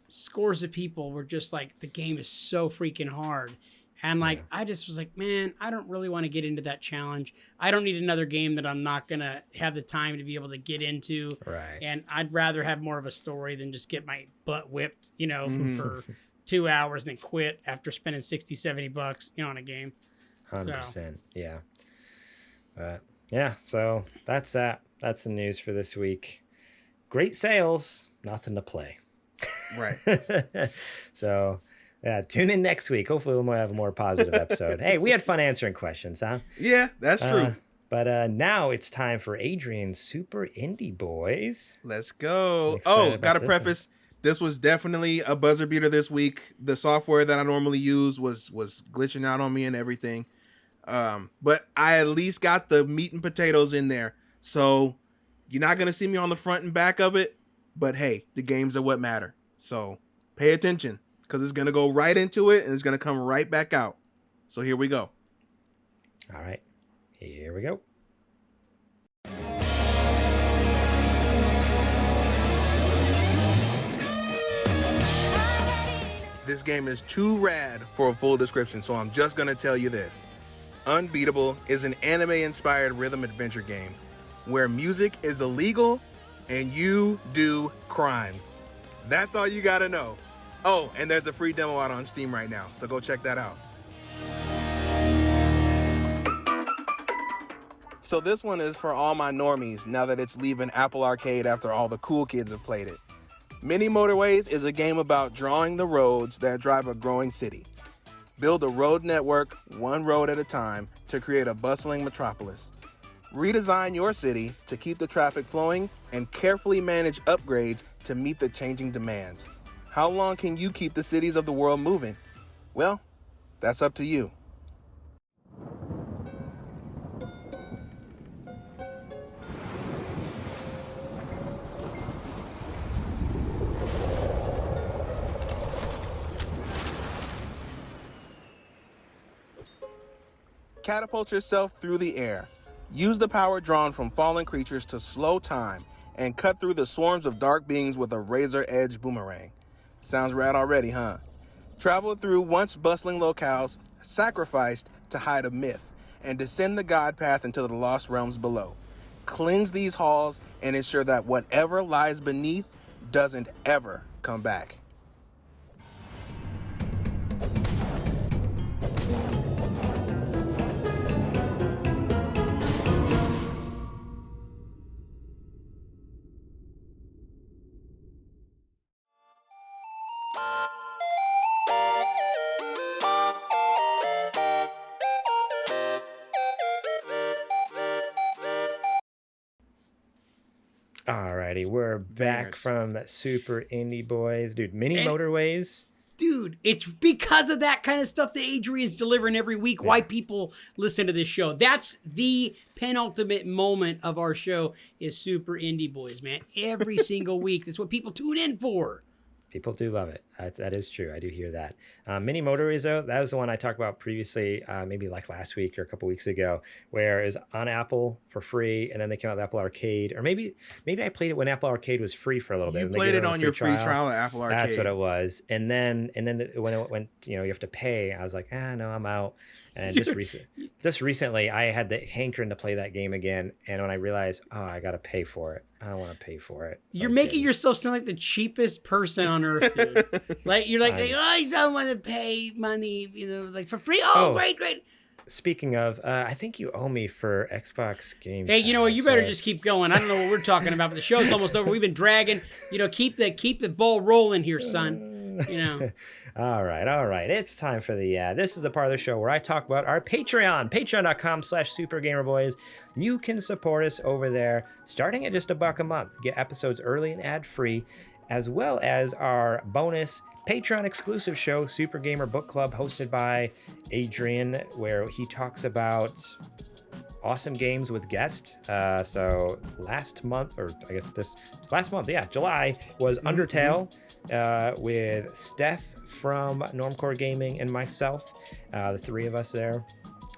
scores of people were just like, the game is so freaking hard. And like, I just was like, man, I don't really want to get into that challenge. I don't need another game that I'm not going to have the time to be able to get into. Right. And I'd rather have more of a story than just get my butt whipped, for 2 hours and then quit after spending $60-$70, on a game. 100%. Yeah. But yeah, so that's that. That's the news for this week. Great sales, nothing to play. Right. So, yeah, tune in next week. Hopefully we'll have a more positive episode. Hey, we had fun answering questions, huh? Yeah, that's true. But now it's time for Adrian's Super Indie Boys. Let's go. I'm excited Oh, about gotta this preface. This was definitely a buzzer beater this week. The software that I normally use was glitching out on me and everything. But I at least got the meat and potatoes in there. So you're not gonna see me on the front and back of it. But hey, the games are what matter. So pay attention, because it's gonna go right into it and it's gonna come right back out. So here we go. All right, here we go. This game is too rad for a full description, so I'm just gonna tell you this. Unbeatable is an anime-inspired rhythm adventure game where music is illegal and you do crimes. That's all you gotta know. Oh, and there's a free demo out on Steam right now, so go check that out. So this one is for all my normies now that it's leaving Apple Arcade after all the cool kids have played it. Mini Motorways is a game about drawing the roads that drive a growing city. Build a road network, one road at a time, to create a bustling metropolis. Redesign your city to keep the traffic flowing and carefully manage upgrades to meet the changing demands. How long can you keep the cities of the world moving? Well, that's up to you. Catapult yourself through the air. Use the power drawn from fallen creatures to slow time and cut through the swarms of dark beings with a razor-edge boomerang. Sounds rad already, huh? Travel through once bustling locales, sacrificed to hide a myth, and descend the god path into the lost realms below. Cleanse these halls and ensure that whatever lies beneath doesn't ever come back. Alrighty, we're back Bangers. from Super Indie Boys. Dude, Mini And- Motorways. Dude, it's because of that kind of stuff that Adrian's delivering every week why people listen to this show. That's the penultimate moment of our show is Super Indie Boys, man. Every single week. That's what people tune in for. People do love it. That is true. I do hear that. Mini Motorways, though, that was the one I talked about previously, maybe like last week or a couple weeks ago, where it was on Apple for free, and then they came out with Apple Arcade, or maybe I played it when Apple Arcade was free for a little bit. You and they played gave it a on your free trial at Apple Arcade. That's what it was. And then when it went, you have to pay. I was like, no, I'm out. And just recently, I had the hankering to play that game again. And when I realized, I got to pay for it. I don't want to pay for it. So You're I making didn't. yourself sound like the cheapest person on earth, dude. You're like, I don't want to pay money, like for free. Oh, great. Speaking of, I think you owe me for Xbox Game Hey, you know what? Pass, You better so- just keep going. I don't know what we're talking about, but the show's almost over. We've been dragging. Keep the ball rolling here, son. All right. It's time for this is the part of the show where I talk about our Patreon, patreon.com/supergamerboys. You can support us over there, starting at just $1 a month. Get episodes early and ad-free, as well as our bonus Patreon exclusive show, Super Gamer Book Club, hosted by Adrian, where he talks about awesome games with guests. So last month, or I guess last month, July, was Undertale with Steph from Normcore Gaming and myself, the three of us there.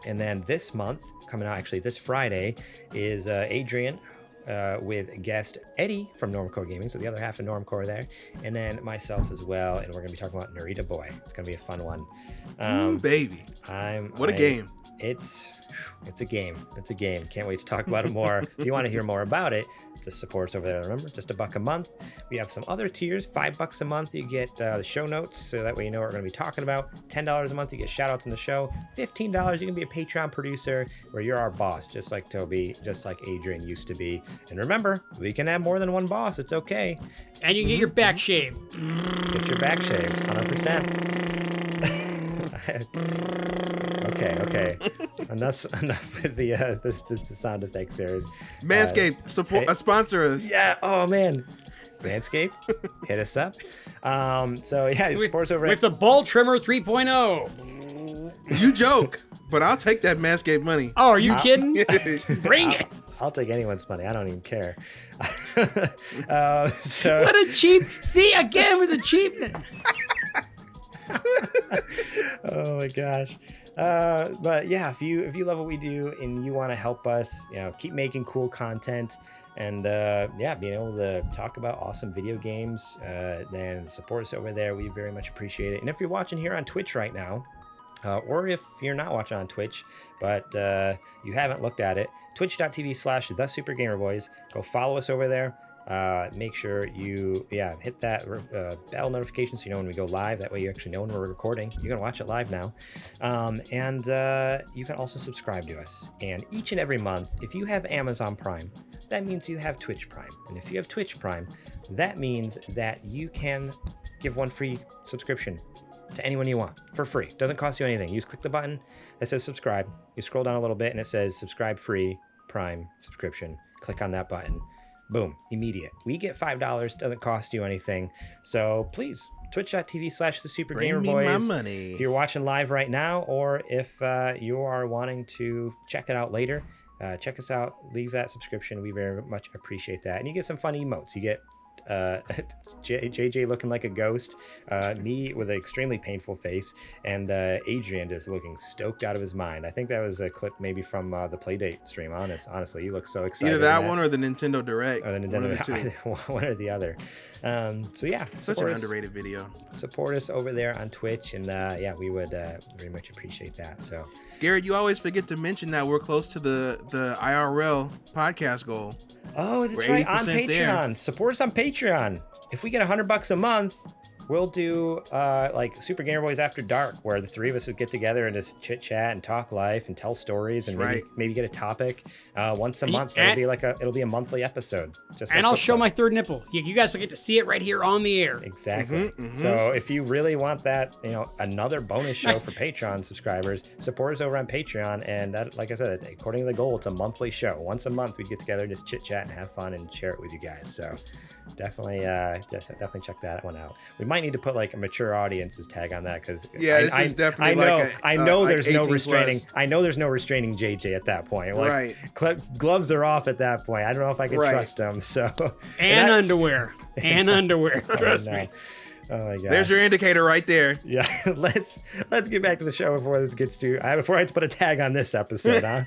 And then this month, coming out actually this Friday, is Adrian with guest Eddie from Normcore Gaming, so the other half of Normcore there, and then myself as well, and we're going to be talking about Narita Boy. It's going to be a fun one. Ooh, baby. What a game. it's a game. It's a game. Can't wait to talk about it more. If you want to hear more about it, just support us over there. Remember, just $1 a month. We have some other tiers. $5 a month, you get the show notes, so that way you know what we're going to be talking about. $10 a month, you get shout outs on the show. $15, you can be a Patreon producer where you're our boss, just like Toby, just like Adrian used to be. And remember, we can have more than one boss. It's okay. And you get your back shaved. Get your back shaved, 100%. Okay. Enough with the sound effects there. Manscaped, sponsor us. Yeah. Oh man, Manscaped, hit us up. So yeah, sports over with the Ball Trimmer 3.0. You joke, but I'll take that Manscaped money. Oh, are you kidding? Bring it. I'll take anyone's money. I don't even care. So what a cheap. See again with the cheapness. Oh my gosh. But yeah, if you love what we do and you want to help us, keep making cool content and being able to talk about awesome video games, then support us over there. We very much appreciate it. And if you're watching here on Twitch right now, or if you're not watching on Twitch, but you haven't looked at it, twitch.tv/TheSuperGamerBoys. Go follow us over there. Make sure you hit that bell notification so you know when we go live. That way you actually know when we're recording. You can watch it live now. And you can also subscribe to us. And each and every month, if you have Amazon Prime, that means you have Twitch Prime. And if you have Twitch Prime, that means that you can give one free subscription to anyone you want for free. Doesn't cost you anything. You just click the button that says subscribe. You scroll down a little bit and it says subscribe free Prime subscription. Click on that button. Boom, immediate. We get $5, doesn't cost you anything. So please, twitch.tv/TheSuperGamerBoys. Bring me my money. If you're watching live right now, or if you are wanting to check it out later, check us out, leave that subscription. We very much appreciate that. And you get some fun emotes. You get JJ looking like a ghost, me with an extremely painful face, and Adrian just looking stoked out of his mind. I think that was a clip maybe from the Playdate stream. Honestly, you look so excited. Either that one or the Nintendo Direct. Or the Nintendo, one or the other. So yeah, such an underrated video. Support us over there on Twitch, and we would very much appreciate that. So Garrett, you always forget to mention that we're close to the IRL podcast goal. Oh, that's right. On Patreon. There. Support us on Patreon. If we get $100 a month, we'll do like Super Gamer Boys After Dark, where the three of us would get together and just chit chat and talk life and tell stories and maybe get a topic once a month. It'll be a monthly episode. And I'll show my third nipple. You guys will get to see it right here on the air. Exactly. So if you really want that, another bonus show for Patreon subscribers, support us over on Patreon. And that, like I said, according to the goal, it's a monthly show. Once a month, we'd get together, just chit chat and have fun and share it with you guys. So definitely check that one out. We might need to put like a mature audiences tag on that because this is definitely I know there's no restraining. I know there's no restraining JJ at that point. Like, gloves are off at that point. I don't know if I can trust him. So underwear. Trust me. Oh my god. There's your indicator right there. Yeah. Let's get back to the show before this gets too. Before I have to put a tag on this episode, huh?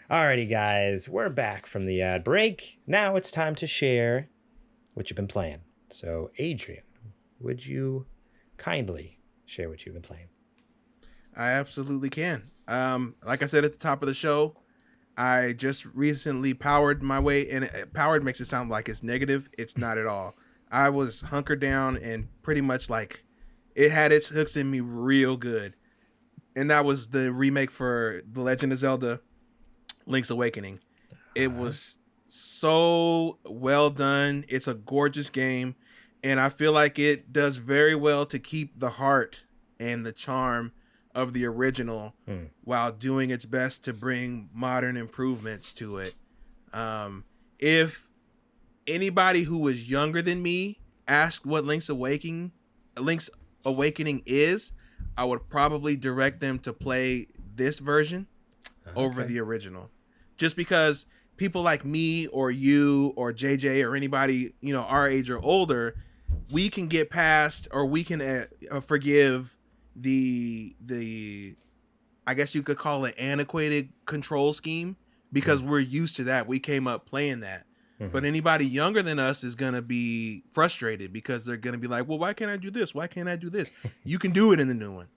Alrighty, guys, we're back from the ad break. Now it's time to share what you've been playing. So, Adrian, would you kindly share what you've been playing? I absolutely can. Like I said at the top of the show, I just recently powered my way, and powered makes it sound like it's negative. It's not at all. I was hunkered down and pretty much like it had its hooks in me real good. And that was the remake for The Legend of Zelda Link's Awakening. It was so well done. It's a gorgeous game, and I feel like it does very well to keep the heart and the charm of the original while doing its best to bring modern improvements to it. If anybody who was younger than me asked what Link's Awakening is, I would probably direct them to play this version over the original. Just because people like me or you or JJ or anybody, our age or older, we can get past, or we can forgive the I guess you could call it antiquated control scheme because we're used to that. We came up playing that. But anybody younger than us is going to be frustrated because they're going to be like, well, why can't I do this? Why can't I do this? You can do it in the new one.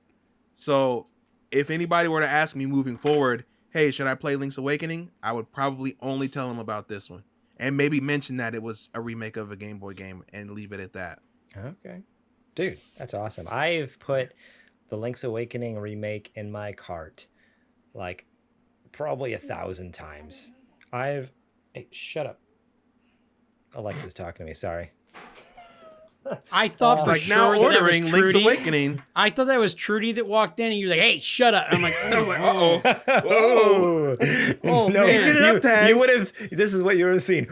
So if anybody were to ask me moving forward, hey, should I play Link's Awakening? I would probably only tell them about this one and maybe mention that it was a remake of a Game Boy game and leave it at that. Okay. Dude, that's awesome. I've put the Link's Awakening remake in my cart like probably 1,000 times. Hey, shut up. Alexa's talking to me. Sorry. I thought for like sure now that was ordering Link's Trudy. Awakening. I thought that was Trudy that walked in, and you're like, "Hey, shut up!" I'm like, Uh-oh. Whoa. Oh, No, man. you would have. This is what you would have seen.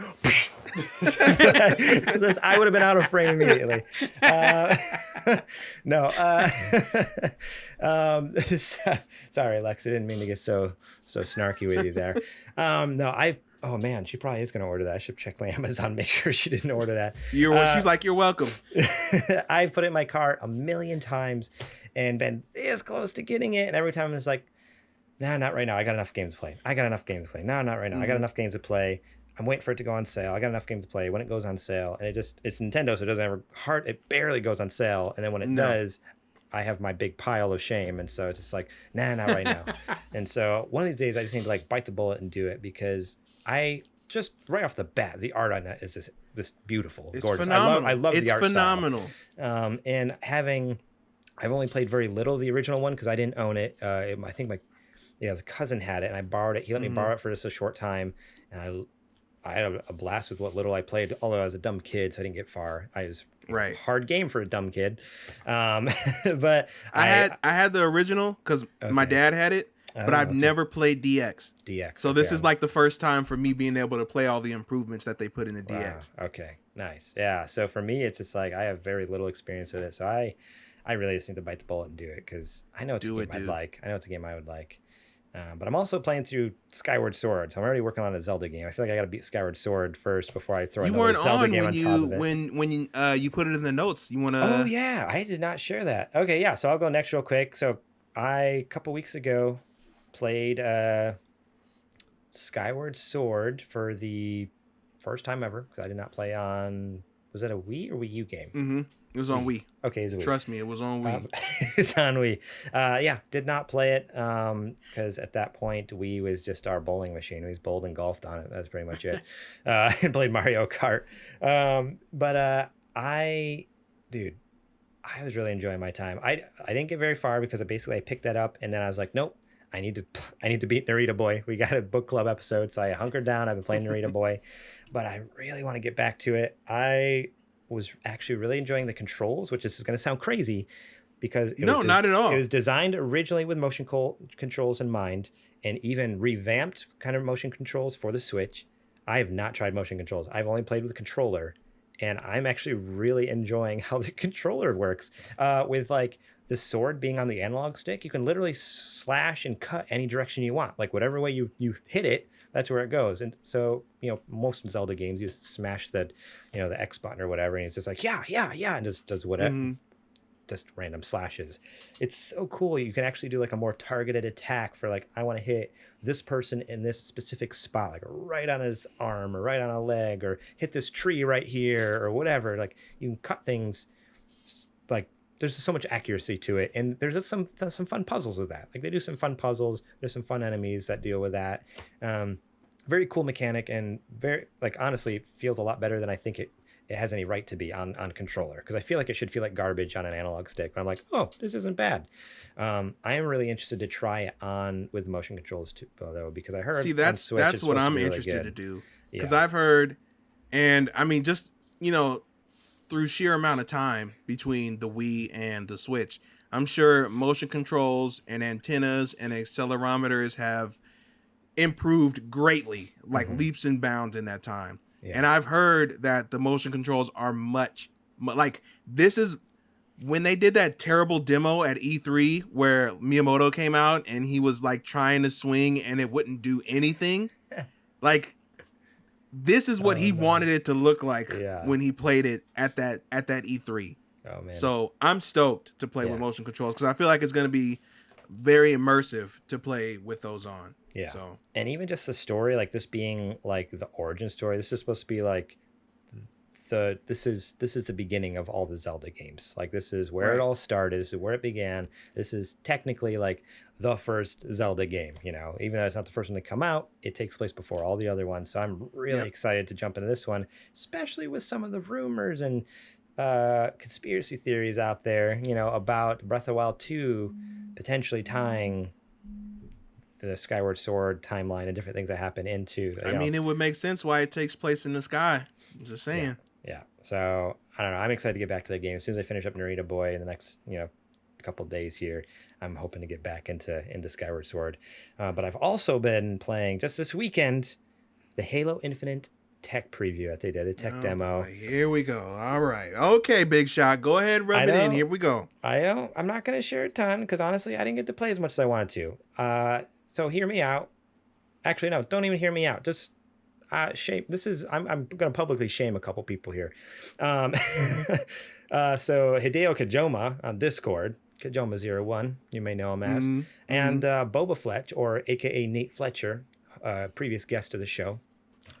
I would have been out of frame immediately. No. Sorry, Lex. I didn't mean to get so snarky with you there. No, oh man, she probably is going to order that. I should check my Amazon, make sure she didn't order that. She's like, you're welcome. I've put it in my cart 1,000,000 times and been this close to getting it. And every time it's like, nah, not right now. I got enough games to play. No, not right now. I got enough games to play. I'm waiting for it to go on sale. I got enough games to play. When it goes on sale, and it's Nintendo, so it doesn't ever it barely goes on sale. And then when it does, I have my big pile of shame. And so it's just like, nah, not right now. And so one of these days I just need to like bite the bullet and do it because I just right off the bat, the art on that is this beautiful, it's gorgeous. Phenomenal. I love the art phenomenal. style. And I've only played very little of the original one because I didn't own it. I think the cousin had it and I borrowed it. He let me borrow it for just a short time, and I had a blast with what little I played. Although I was a dumb kid, so I didn't get far. I was hard game for a dumb kid. But I had the original because my dad had it. But I've never played DX. So this is like the first time for me being able to play all the improvements that they put in the DX. Okay, nice. Yeah, so for me, it's just like I have very little experience with it. So I really just need to bite the bullet and do it because I know it's a game I'd like. I know it's a game I would like. But I'm also playing through Skyward Sword. So I'm already working on a Zelda game. I feel like I got to beat Skyward Sword first before I throw another Zelda game on top of it. When you put it in the notes. You want to... Oh, yeah. I did not share that. Okay, yeah. So I'll go next real quick. So a couple weeks ago, played Skyward Sword for the first time ever because I did not play on. Was that a Wii or Wii U game? Mm-hmm. It was on Wii. Okay, it was a Wii. Trust me, it was on Wii. It's on Wii. Yeah, did not play it because at that point Wii was just our bowling machine. We was bowled and golfed on it. That's pretty much it. And played Mario Kart. But I was really enjoying my time. I didn't get very far because I picked that up and then I was like, nope. I need to beat Narita Boy. We got a book club episode, so I hunkered down. I've been playing Narita Boy, but I really want to get back to it. I was actually really enjoying the controls, which is going to sound crazy because not at all. It was designed originally with motion controls in mind and even revamped kind of motion controls for the Switch. I have not tried motion controls. I've only played with a controller, and I'm actually really enjoying how the controller works with like the sword being on the analog stick. You can literally slash and cut any direction you want. Like whatever way you hit it, that's where it goes. And so, most Zelda games, you just smash the X button or whatever. And it's just like, yeah. And just does whatever, just random slashes. It's so cool. You can actually do like a more targeted attack for like, I want to hit this person in this specific spot, like right on his arm or right on a leg or hit this tree right here or whatever. Like you can cut things like, there's just so much accuracy to it, and there's some fun puzzles with that. Like they do some fun puzzles. There's some fun enemies that deal with that. Very cool mechanic, and very honestly, it feels a lot better than I think it has any right to be on controller. Because I feel like it should feel like garbage on an analog stick. But I'm like, oh, this isn't bad. I am really interested to try it on with motion controls too, though, because I heard. See, that's what I'm interested to do. Because I've heard, and I mean, just through sheer amount of time between the Wii and the Switch, I'm sure motion controls and antennas and accelerometers have improved greatly, like leaps and bounds in that time. Yeah. And I've heard that the motion controls are much like this is when they did that terrible demo at E3 where Miyamoto came out and he was like trying to swing and it wouldn't do anything. Like this is what he wanted it to look like when he played it at that E3. Oh man! So I'm stoked to play with motion controls because I feel like it's going to be very immersive to play with those on. Yeah. So And even just the story, like this being like the origin story, this is supposed to be like this is the beginning of all the Zelda games. Like this is where it all started, this is where it began. This is technically like the first Zelda game, you know, even though it's not the first one to come out, it takes place before all the other ones. So I'm really excited to jump into this one, especially with some of the rumors and conspiracy theories out there, you know, about Breath of the Wild 2 potentially tying the Skyward Sword timeline and different things that happen into. I mean, it would make sense why it takes place in the sky. I'm just saying. Yeah. So I don't know. I'm excited to get back to the game as soon as I finish up Narita Boy in the next, you know, couple days here. I'm hoping to get back into Skyward Sword. But I've also been playing just this weekend the Halo Infinite tech preview that they did, the tech demo. Boy, here we go. All right. Okay, Big Shot. Go ahead, rub it in. Here we go. I'm not going to share a ton because honestly, I didn't get to play as much as I wanted to. So hear me out. Actually, no, don't even hear me out. Just shame. I'm going to publicly shame a couple people here. So Hideo Kojima on Discord, Kojima01, you may know him as, and Boba Fletch, or AKA Nate Fletcher, previous guest of the show,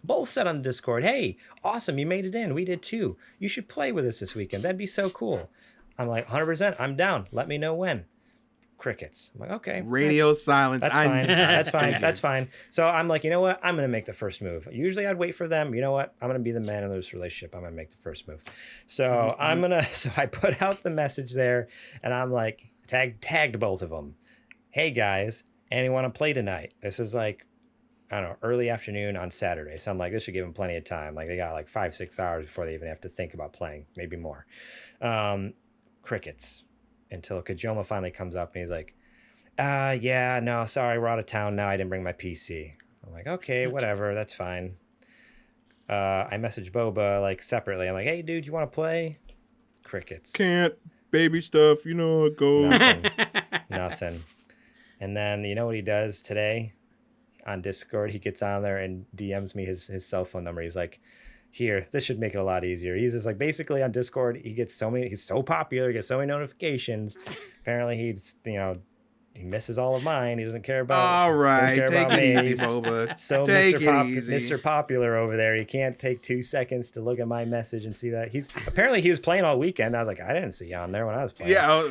both said on Discord, hey, awesome, you made it in. We did too. You should play with us this weekend. That'd be so cool. I'm like, 100%, I'm down. Let me know when. Crickets. I'm like, okay. Radio silence. That's fine. That's fine. That's fine. So I'm like, you know what? I'm going to make the first move. Usually I'd wait for them. You know what? I'm going to be the man in this relationship. I'm going to make the first move. So so I put out the message there and I'm like, tagged both of them. Hey guys, anyone want to play tonight? This is like, I don't know, early afternoon on Saturday. So I'm like, this should give them plenty of time. Like they got like 5-6 hours before they even have to think about playing, maybe more. Crickets. Until Kojima finally comes up and he's like, yeah, no, sorry, we're out of town now. I didn't bring my PC. I'm like, okay, whatever, that's fine. I messaged Boba like separately. I'm like, hey, dude, you want to play? Crickets. Can't. Baby stuff, you know how it goes. Nothing. And then you know what he does today on Discord? He gets on there and DMs me his cell phone number. He's like, here, this should make it a lot easier. He's just like, basically on Discord, he's so popular, he gets so many notifications. Apparently he's, you know, he misses all of mine. He doesn't care about all right, take it easy, me. Boba. So take it easy. Mr. Popular over there, he can't take 2 seconds to look at my message and see that he was playing all weekend. I was like, I didn't see you on there when I was playing. Yeah,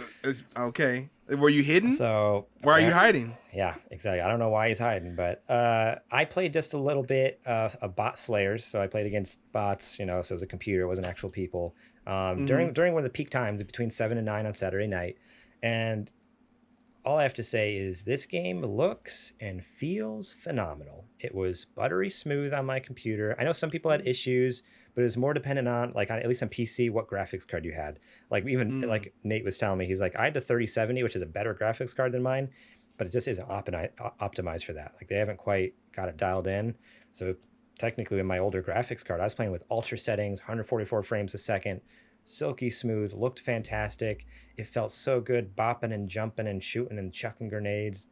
okay. Were you hidden? So why are you hiding? Yeah, exactly. I don't know why he's hiding, but I played just a little bit of bot slayers. So I played against bots, you know, so it was a computer, it wasn't actual people. During one of the peak times between 7 and 9 on Saturday night. And all I have to say is this game looks and feels phenomenal. It was buttery smooth on my computer. I know some people had issues, but it was more dependent on, like, at least on PC, what graphics card you had. Like, even like Nate was telling me, he's like, I had the 3070, which is a better graphics card than mine, but it just isn't optimized for that. Like, they haven't quite got it dialed in. So technically, with my older graphics card, I was playing with ultra settings, 144 frames a second, silky smooth, looked fantastic. It felt so good, bopping and jumping and shooting and chucking grenades.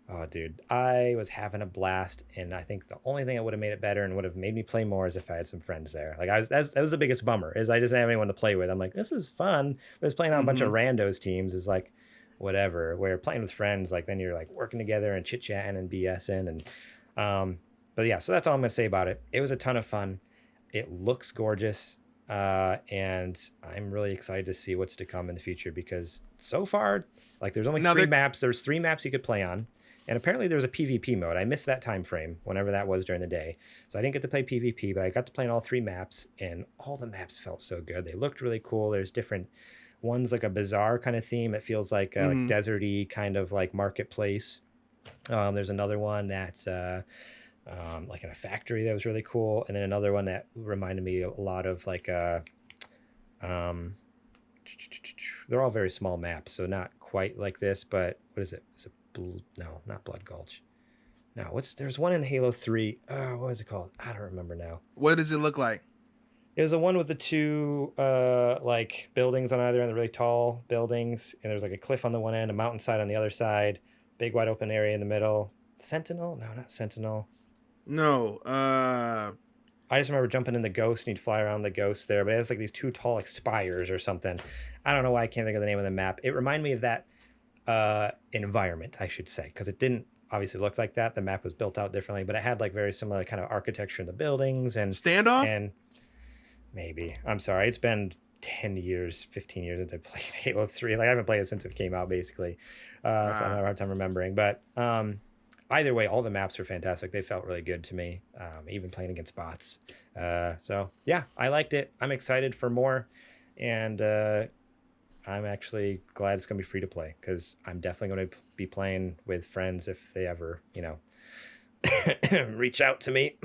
Oh, dude, I was having a blast, and I think the only thing that would have made it better and would have made me play more is if I had some friends there. Like, that was the biggest bummer, is I just didn't have anyone to play with. I'm like, this is fun, but it's playing on a bunch of randos teams is like, whatever. Where playing with friends, like, then you're like working together and chit-chatting and BSing, and but yeah, so that's all I'm gonna say about it. It was a ton of fun. It looks gorgeous, and I'm really excited to see what's to come in the future, because so far, like, there's only 3 maps. There's 3 maps you could play on. And apparently there was a PvP mode. I missed that time frame, whenever that was during the day. So I didn't get to play PvP, but I got to play on all 3 maps, and all the maps felt so good. They looked really cool. There's different ones, like a bizarre kind of theme. It feels like like deserty kind of like marketplace. There's another one that's like in a factory that was really cool. And then another one that reminded me a lot of like they're all very small maps, so not quite like this, but what is it? Is it no, not Blood Gulch. No, there's one in Halo 3. What was it called? I don't remember now. What does it look like? It was the one with the 2 like buildings on either end, the really tall buildings, and there's like a cliff on the one end, a mountainside on the other side, big wide open area in the middle. Sentinel? No, not Sentinel. No. I just remember jumping in the Ghost, and you'd fly around the Ghost there, but it has like these 2 tall like spires or something. I don't know why I can't think of the name of the map. It reminded me of that environment, I should say, because it didn't obviously look like that. The map was built out differently, but it had like very similar kind of architecture in the buildings and Standoff? And maybe, I'm sorry, it's been 10 years, 15 years since I played Halo 3. Like I haven't played it since it came out, basically. So I have a hard time remembering. But either way, all the maps were fantastic. They felt really good to me, even playing against bots. So yeah, I liked it. I'm excited for more. And I'm actually glad it's going to be free to play, because I'm definitely going to be playing with friends if they ever, reach out to me,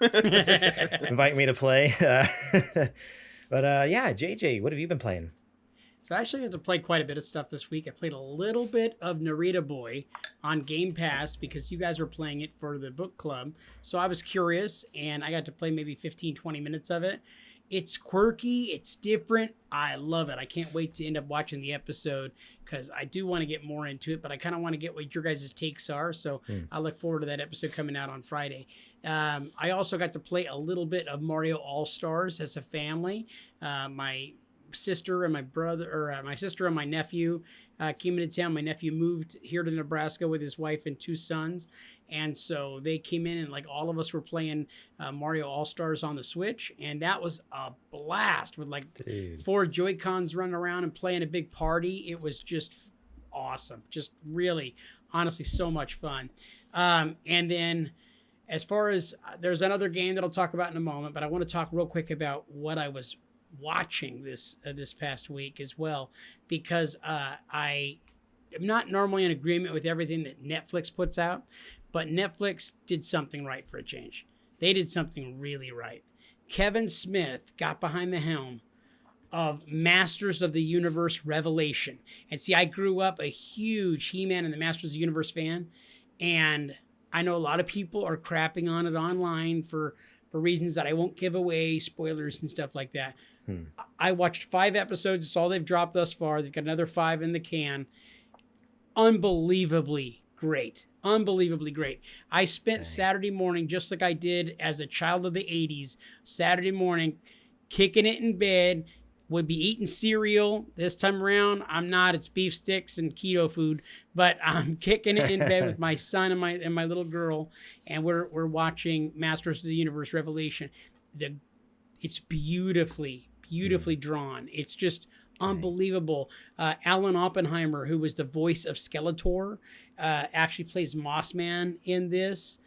invite me to play. But yeah, JJ, what have you been playing? So I actually got to play quite a bit of stuff this week. I played a little bit of Narita Boy on Game Pass because you guys were playing it for the book club. So I was curious, and I got to play maybe 15, 20 minutes of it. It's quirky. It's different. I love it. I can't wait to end up watching the episode because I do want to get more into it, but I kind of want to get what your guys' takes are. So I look forward to that episode coming out on Friday. I also got to play a little bit of Mario All-Stars as a family. My sister and my brother, or my sister and my nephew came into town. My nephew moved here to Nebraska with his wife and 2 sons. And so they came in and like all of us were playing Mario All-Stars on the Switch. And that was a blast with like 4 Joy-Cons running around and playing a big party. It was just awesome. Just really, honestly, so much fun. And then as far as there's another game that I'll talk about in a moment, but I want to talk real quick about what I was watching this past week as well, because I am not normally in agreement with everything that Netflix puts out. But Netflix did something right for a change. They did something really right. Kevin Smith got behind the helm of Masters of the Universe Revelation. And see, I grew up a huge He-Man and the Masters of the Universe fan. And I know a lot of people are crapping on it online for reasons that I won't give away, spoilers and stuff like that. I watched 5 episodes. It's all they've dropped thus far. They've got another 5 in the can. Unbelievably great. Unbelievably great. I spent Saturday morning, just like I did as a child of the 80s, Saturday morning, kicking it in bed, would be eating cereal. This time around, I'm not. It's beef sticks and keto food, but I'm kicking it in bed with my son and my little girl, and we're watching Masters of the Universe Revelation. It's beautifully drawn. It's just unbelievable. Alan Oppenheimer, who was the voice of Skeletor, actually plays Mossman in this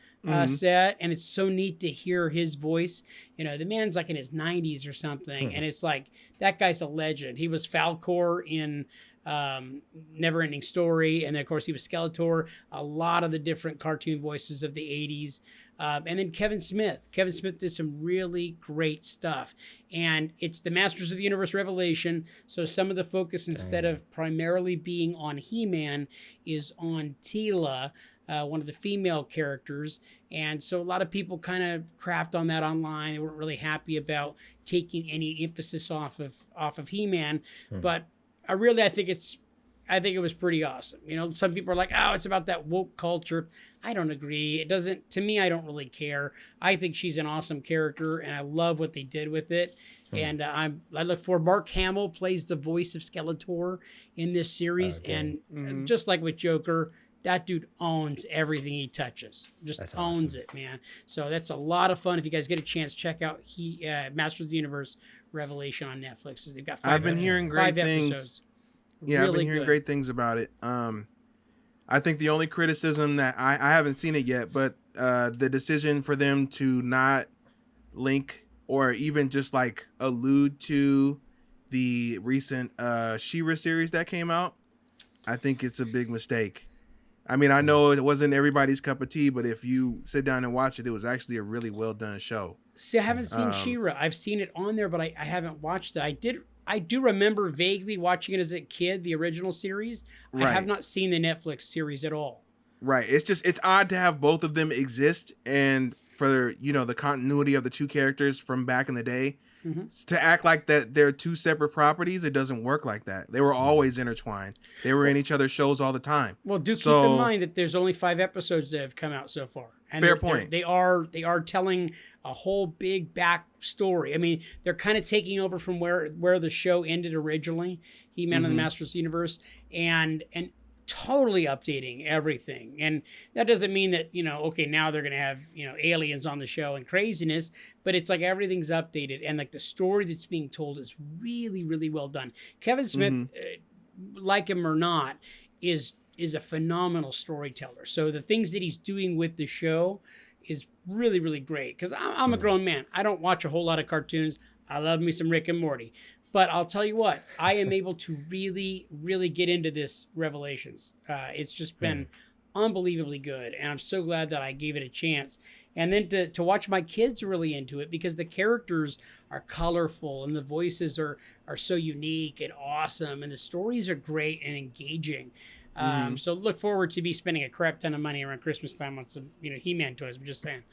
set, and it's so neat to hear his voice. The man's like in his 90s or something, and it's like, that guy's a legend. He was Falcor in Neverending Story, and then of course he was Skeletor, a lot of the different cartoon voices of the 80s. And then Kevin Smith did some really great stuff, and it's the Masters of the Universe Revelation. So some of the focus, instead of primarily being on He-Man, is on Teela, one of the female characters. And so a lot of people kind of crapped on that online. They weren't really happy about taking any emphasis off of He-Man, but I think it was pretty awesome. Some people are like, oh, it's about that woke culture. I don't agree. To me, I don't really care. I think she's an awesome character, and I love what they did with it. And I look for Mark Hamill plays the voice of Skeletor in this series. And just like with Joker, that dude owns everything he touches. Just owns it, man. So that's a lot of fun. If you guys get a chance, check out Masters of the Universe Revelation on Netflix. They've got 5 I've been hearing great things. episodes. Yeah, Really I've been hearing good. great things about it. I think the only criticism that I haven't seen it yet, but the decision for them to not link or even just like allude to the recent She-Ra series that came out, I think it's a big mistake. I mean, I know it wasn't everybody's cup of tea, but if you sit down and watch it, it was actually a really well done show. See, I haven't seen She-Ra. I've seen it on there, but I haven't watched it. I do remember vaguely watching it as a kid, the original series. Right. I have not seen the Netflix series at all. Right. It's odd to have both of them exist, and for the continuity of the 2 characters from back in the day, to act like that they're 2 separate properties, it doesn't work like that. They were always intertwined. They were in each other's shows all the time. Well, keep in mind that there's only 5 episodes that have come out so far. And Fair point. They are telling a whole big back story. I mean, they're kind of taking over from where the show ended originally, He-Man and the Masters of the Universe, and totally updating everything. And that doesn't mean that, okay, now they're going to have, aliens on the show and craziness, but it's like everything's updated. And like the story that's being told is really, really well done. Kevin Smith, like him or not, is a phenomenal storyteller. So the things that he's doing with the show is really, really great. Because I'm a grown man. I don't watch a whole lot of cartoons. I love me some Rick and Morty. But I'll tell you what, I am able to really, really get into this Revelations. It's just been unbelievably good. And I'm so glad that I gave it a chance. And then to watch my kids really into it, because the characters are colorful and the voices are so unique and awesome. And the stories are great and engaging. So look forward to be spending a crap ton of money around Christmas time on some, He-Man toys. I'm just saying.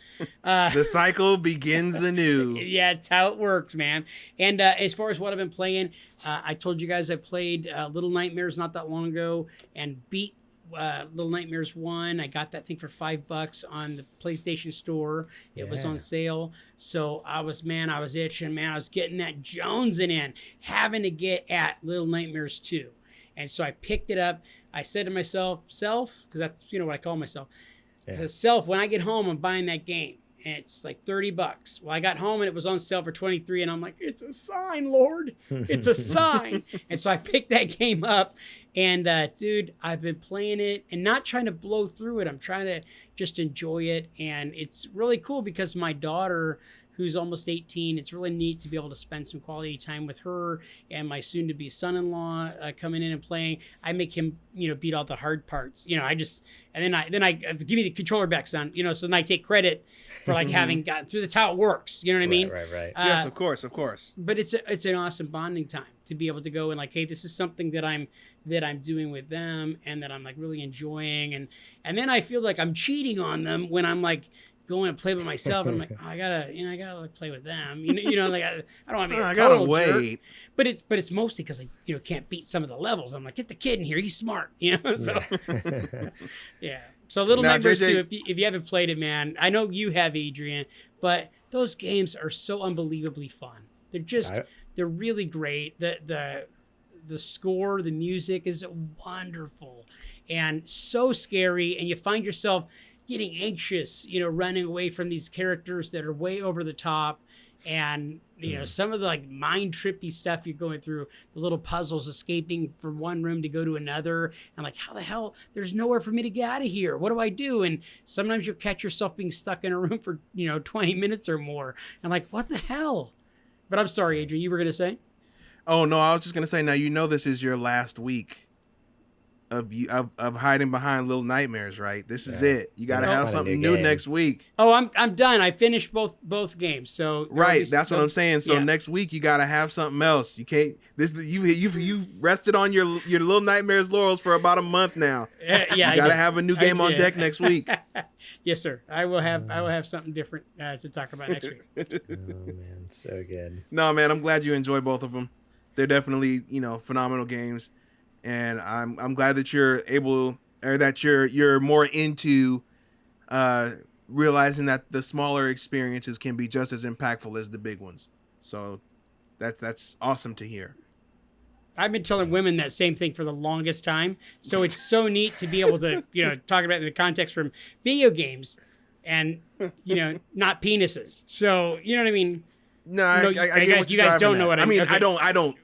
The cycle begins anew. Yeah, it's how it works, man. And as far as what I've been playing, I told you guys I played Little Nightmares not that long ago and beat Little Nightmares 1. I got that thing for $5 on the PlayStation Store. It was on sale. So I was itching, man. I was getting that jonesing in, having to get at Little Nightmares 2. And so I picked it up. I said to myself, because that's what I call myself. I said, self, when I get home, I'm buying that game. And it's like $30. Well, I got home and it was on sale for $23, and I'm like, it's a sign, Lord. It's a sign. And so I picked that game up, and dude, I've been playing it and not trying to blow through it. I'm trying to just enjoy it, and it's really cool because my daughter, who's almost 18, it's really neat to be able to spend some quality time with her and my soon-to-be son-in-law coming in and playing. I make him, beat all the hard parts. And then I give me the controller back, son. So then I take credit for like having gotten through. That's how it works. You know what I mean? Right. Yes, of course. But it's an awesome bonding time to be able to go and like, hey, this is something that I'm doing with them and that I'm like really enjoying. And then I feel like I'm cheating on them when I'm like, going to play with myself, and I'm like, I gotta like play with them. Like I don't want to be. I gotta wait. Jerk. But it's mostly because I can't beat some of the levels. I'm like, get the kid in here. He's smart. So yeah. So Little Nightmares 2. If you haven't played it, man, I know you have, Adrian, but those games are so unbelievably fun. They're really great. The score, the music is wonderful, and so scary, and you find yourself getting anxious, running away from these characters that are way over the top. And, some of the like mind trippy stuff you're going through, the little puzzles, escaping from one room to go to another. And like, how the hell, there's nowhere for me to get out of here. What do I do? And sometimes you'll catch yourself being stuck in a room for, 20 minutes or more. And like, what the hell? But I'm sorry, Adrian, you were going to say? Oh, no, I was just going to say, now, this is your last week of hiding behind Little Nightmares, right? This is it. You got to have something new next week. Oh, I'm done. I finished both games. So right, that's what I'm saying. So next week you got to have something else. You can't. You rested on your Little Nightmares laurels for about a month now. You got to have a new game on deck next week. Yes, sir. I will have something different to talk about next week. Oh man, so good. No, man, I'm glad you enjoy both of them. They're definitely phenomenal games. And I'm glad that you're more into realizing that the smaller experiences can be just as impactful as the big ones. So that's awesome to hear. I've been telling women that same thing for the longest time. So it's so neat to be able to talk about it in the context from video games and not penises. So you know what I mean? No, I get what you guys don't know what I mean. I don't.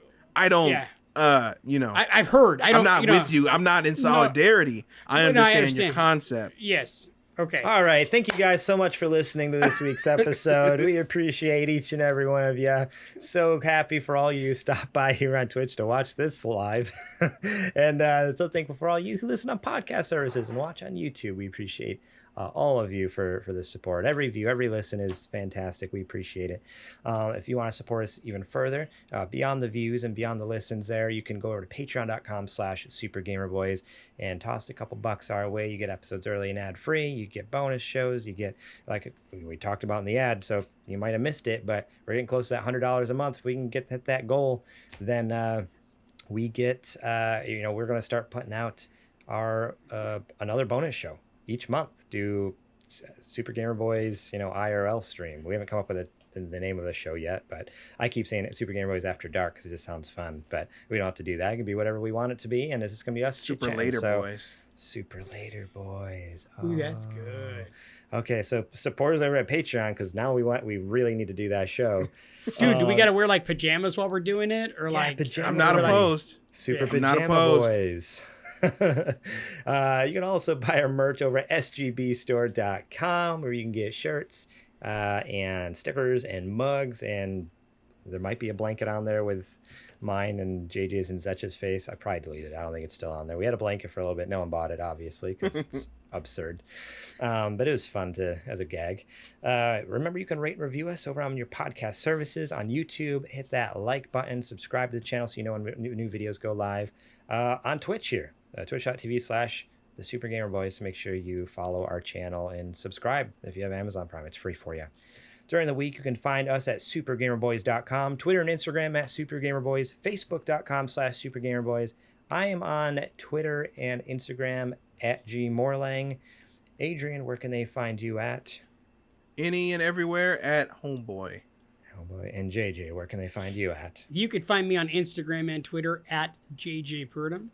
Yeah. I've heard. I'm not with you. I'm not in solidarity. I understand your concept. Yes. Okay. All right. Thank you guys so much for listening to this week's episode. We appreciate each and every one of you. So happy for all you who stop by here on Twitch to watch this live. And so thankful for all you who listen on podcast services and watch on YouTube. We appreciate all of you for the support. Every view, every listen is fantastic. We appreciate it. If you want to support us even further, beyond the views and beyond the listens there, you can go over to patreon.com/supergamerboys and toss a couple bucks our way. You get episodes early and ad free. You get bonus shows. You get, like we talked about in the ad. So if you might have missed it, but we're getting close to that $100 a month. If we can get that goal, then we get, we're going to start putting out our another bonus show each month. Do Super Gamer Boys, IRL stream. We haven't come up with the name of the show yet, but I keep saying it Super Gamer Boys After Dark because it just sounds fun. But we don't have to do that. It can be whatever we want it to be, and it's just gonna be us. Super chit-chatting. Later So, Boys. Super Later Boys. Ooh, that's good. Okay, so supporters over at Patreon, because now we really need to do that show. Dude, do we gotta wear like pajamas while we're doing it, or like? pajamas. I'm not opposed. Super Yeah. I'm not Pajama opposed. Boys. You can also buy our merch over at sgbstore.com, where you can get shirts and stickers and mugs, and there might be a blanket on there with mine and JJ's and Zetch's face. I probably deleted it. I don't think it's still on there. We had a blanket for a little bit. No one bought it, obviously, because it's absurd. But it was fun as a gag. Remember, you can rate and review us over on your podcast services on YouTube. Hit that like button, subscribe to the channel so you know when new videos go live. On Twitch here, twitch.tv/the Super Gamer Boys. Make sure you follow our channel and subscribe if you have Amazon Prime. It's free for you. During the week, you can find us at supergamerboys.com, Twitter and Instagram at supergamerboys, facebook.com/supergamerboys. I am on Twitter and Instagram at gmorlang. Adrian, where can they find you at? Any and everywhere at Homeboy. Homeboy. And JJ, where can they find you at? You can find me on Instagram and Twitter at JJPurdom.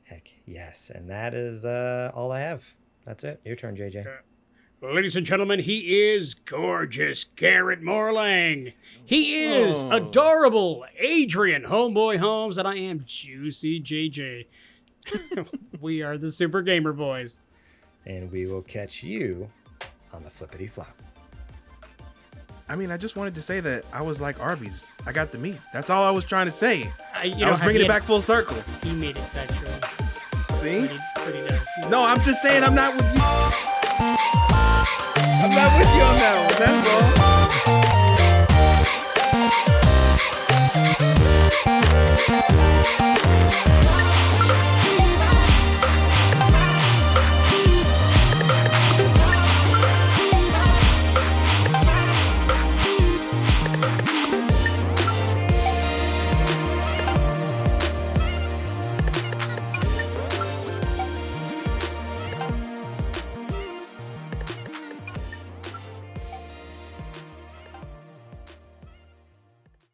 Heck yes. And that is all I have. That's it. Your turn, JJ. Ladies and gentlemen, he is gorgeous Garrett Morlang. He is adorable Adrian Homeboy Holmes, and I am Juicy JJ. We are the Super Gamer Boys. And we will catch you on the flippity flop. I mean, I just wanted to say that I was like Arby's. I got the meat. That's all I was trying to say. I was bringing it back full circle. He made it sexual. See? Pretty nice. No, I'm just saying I'm not with you. I'm not with you on that one. That's all.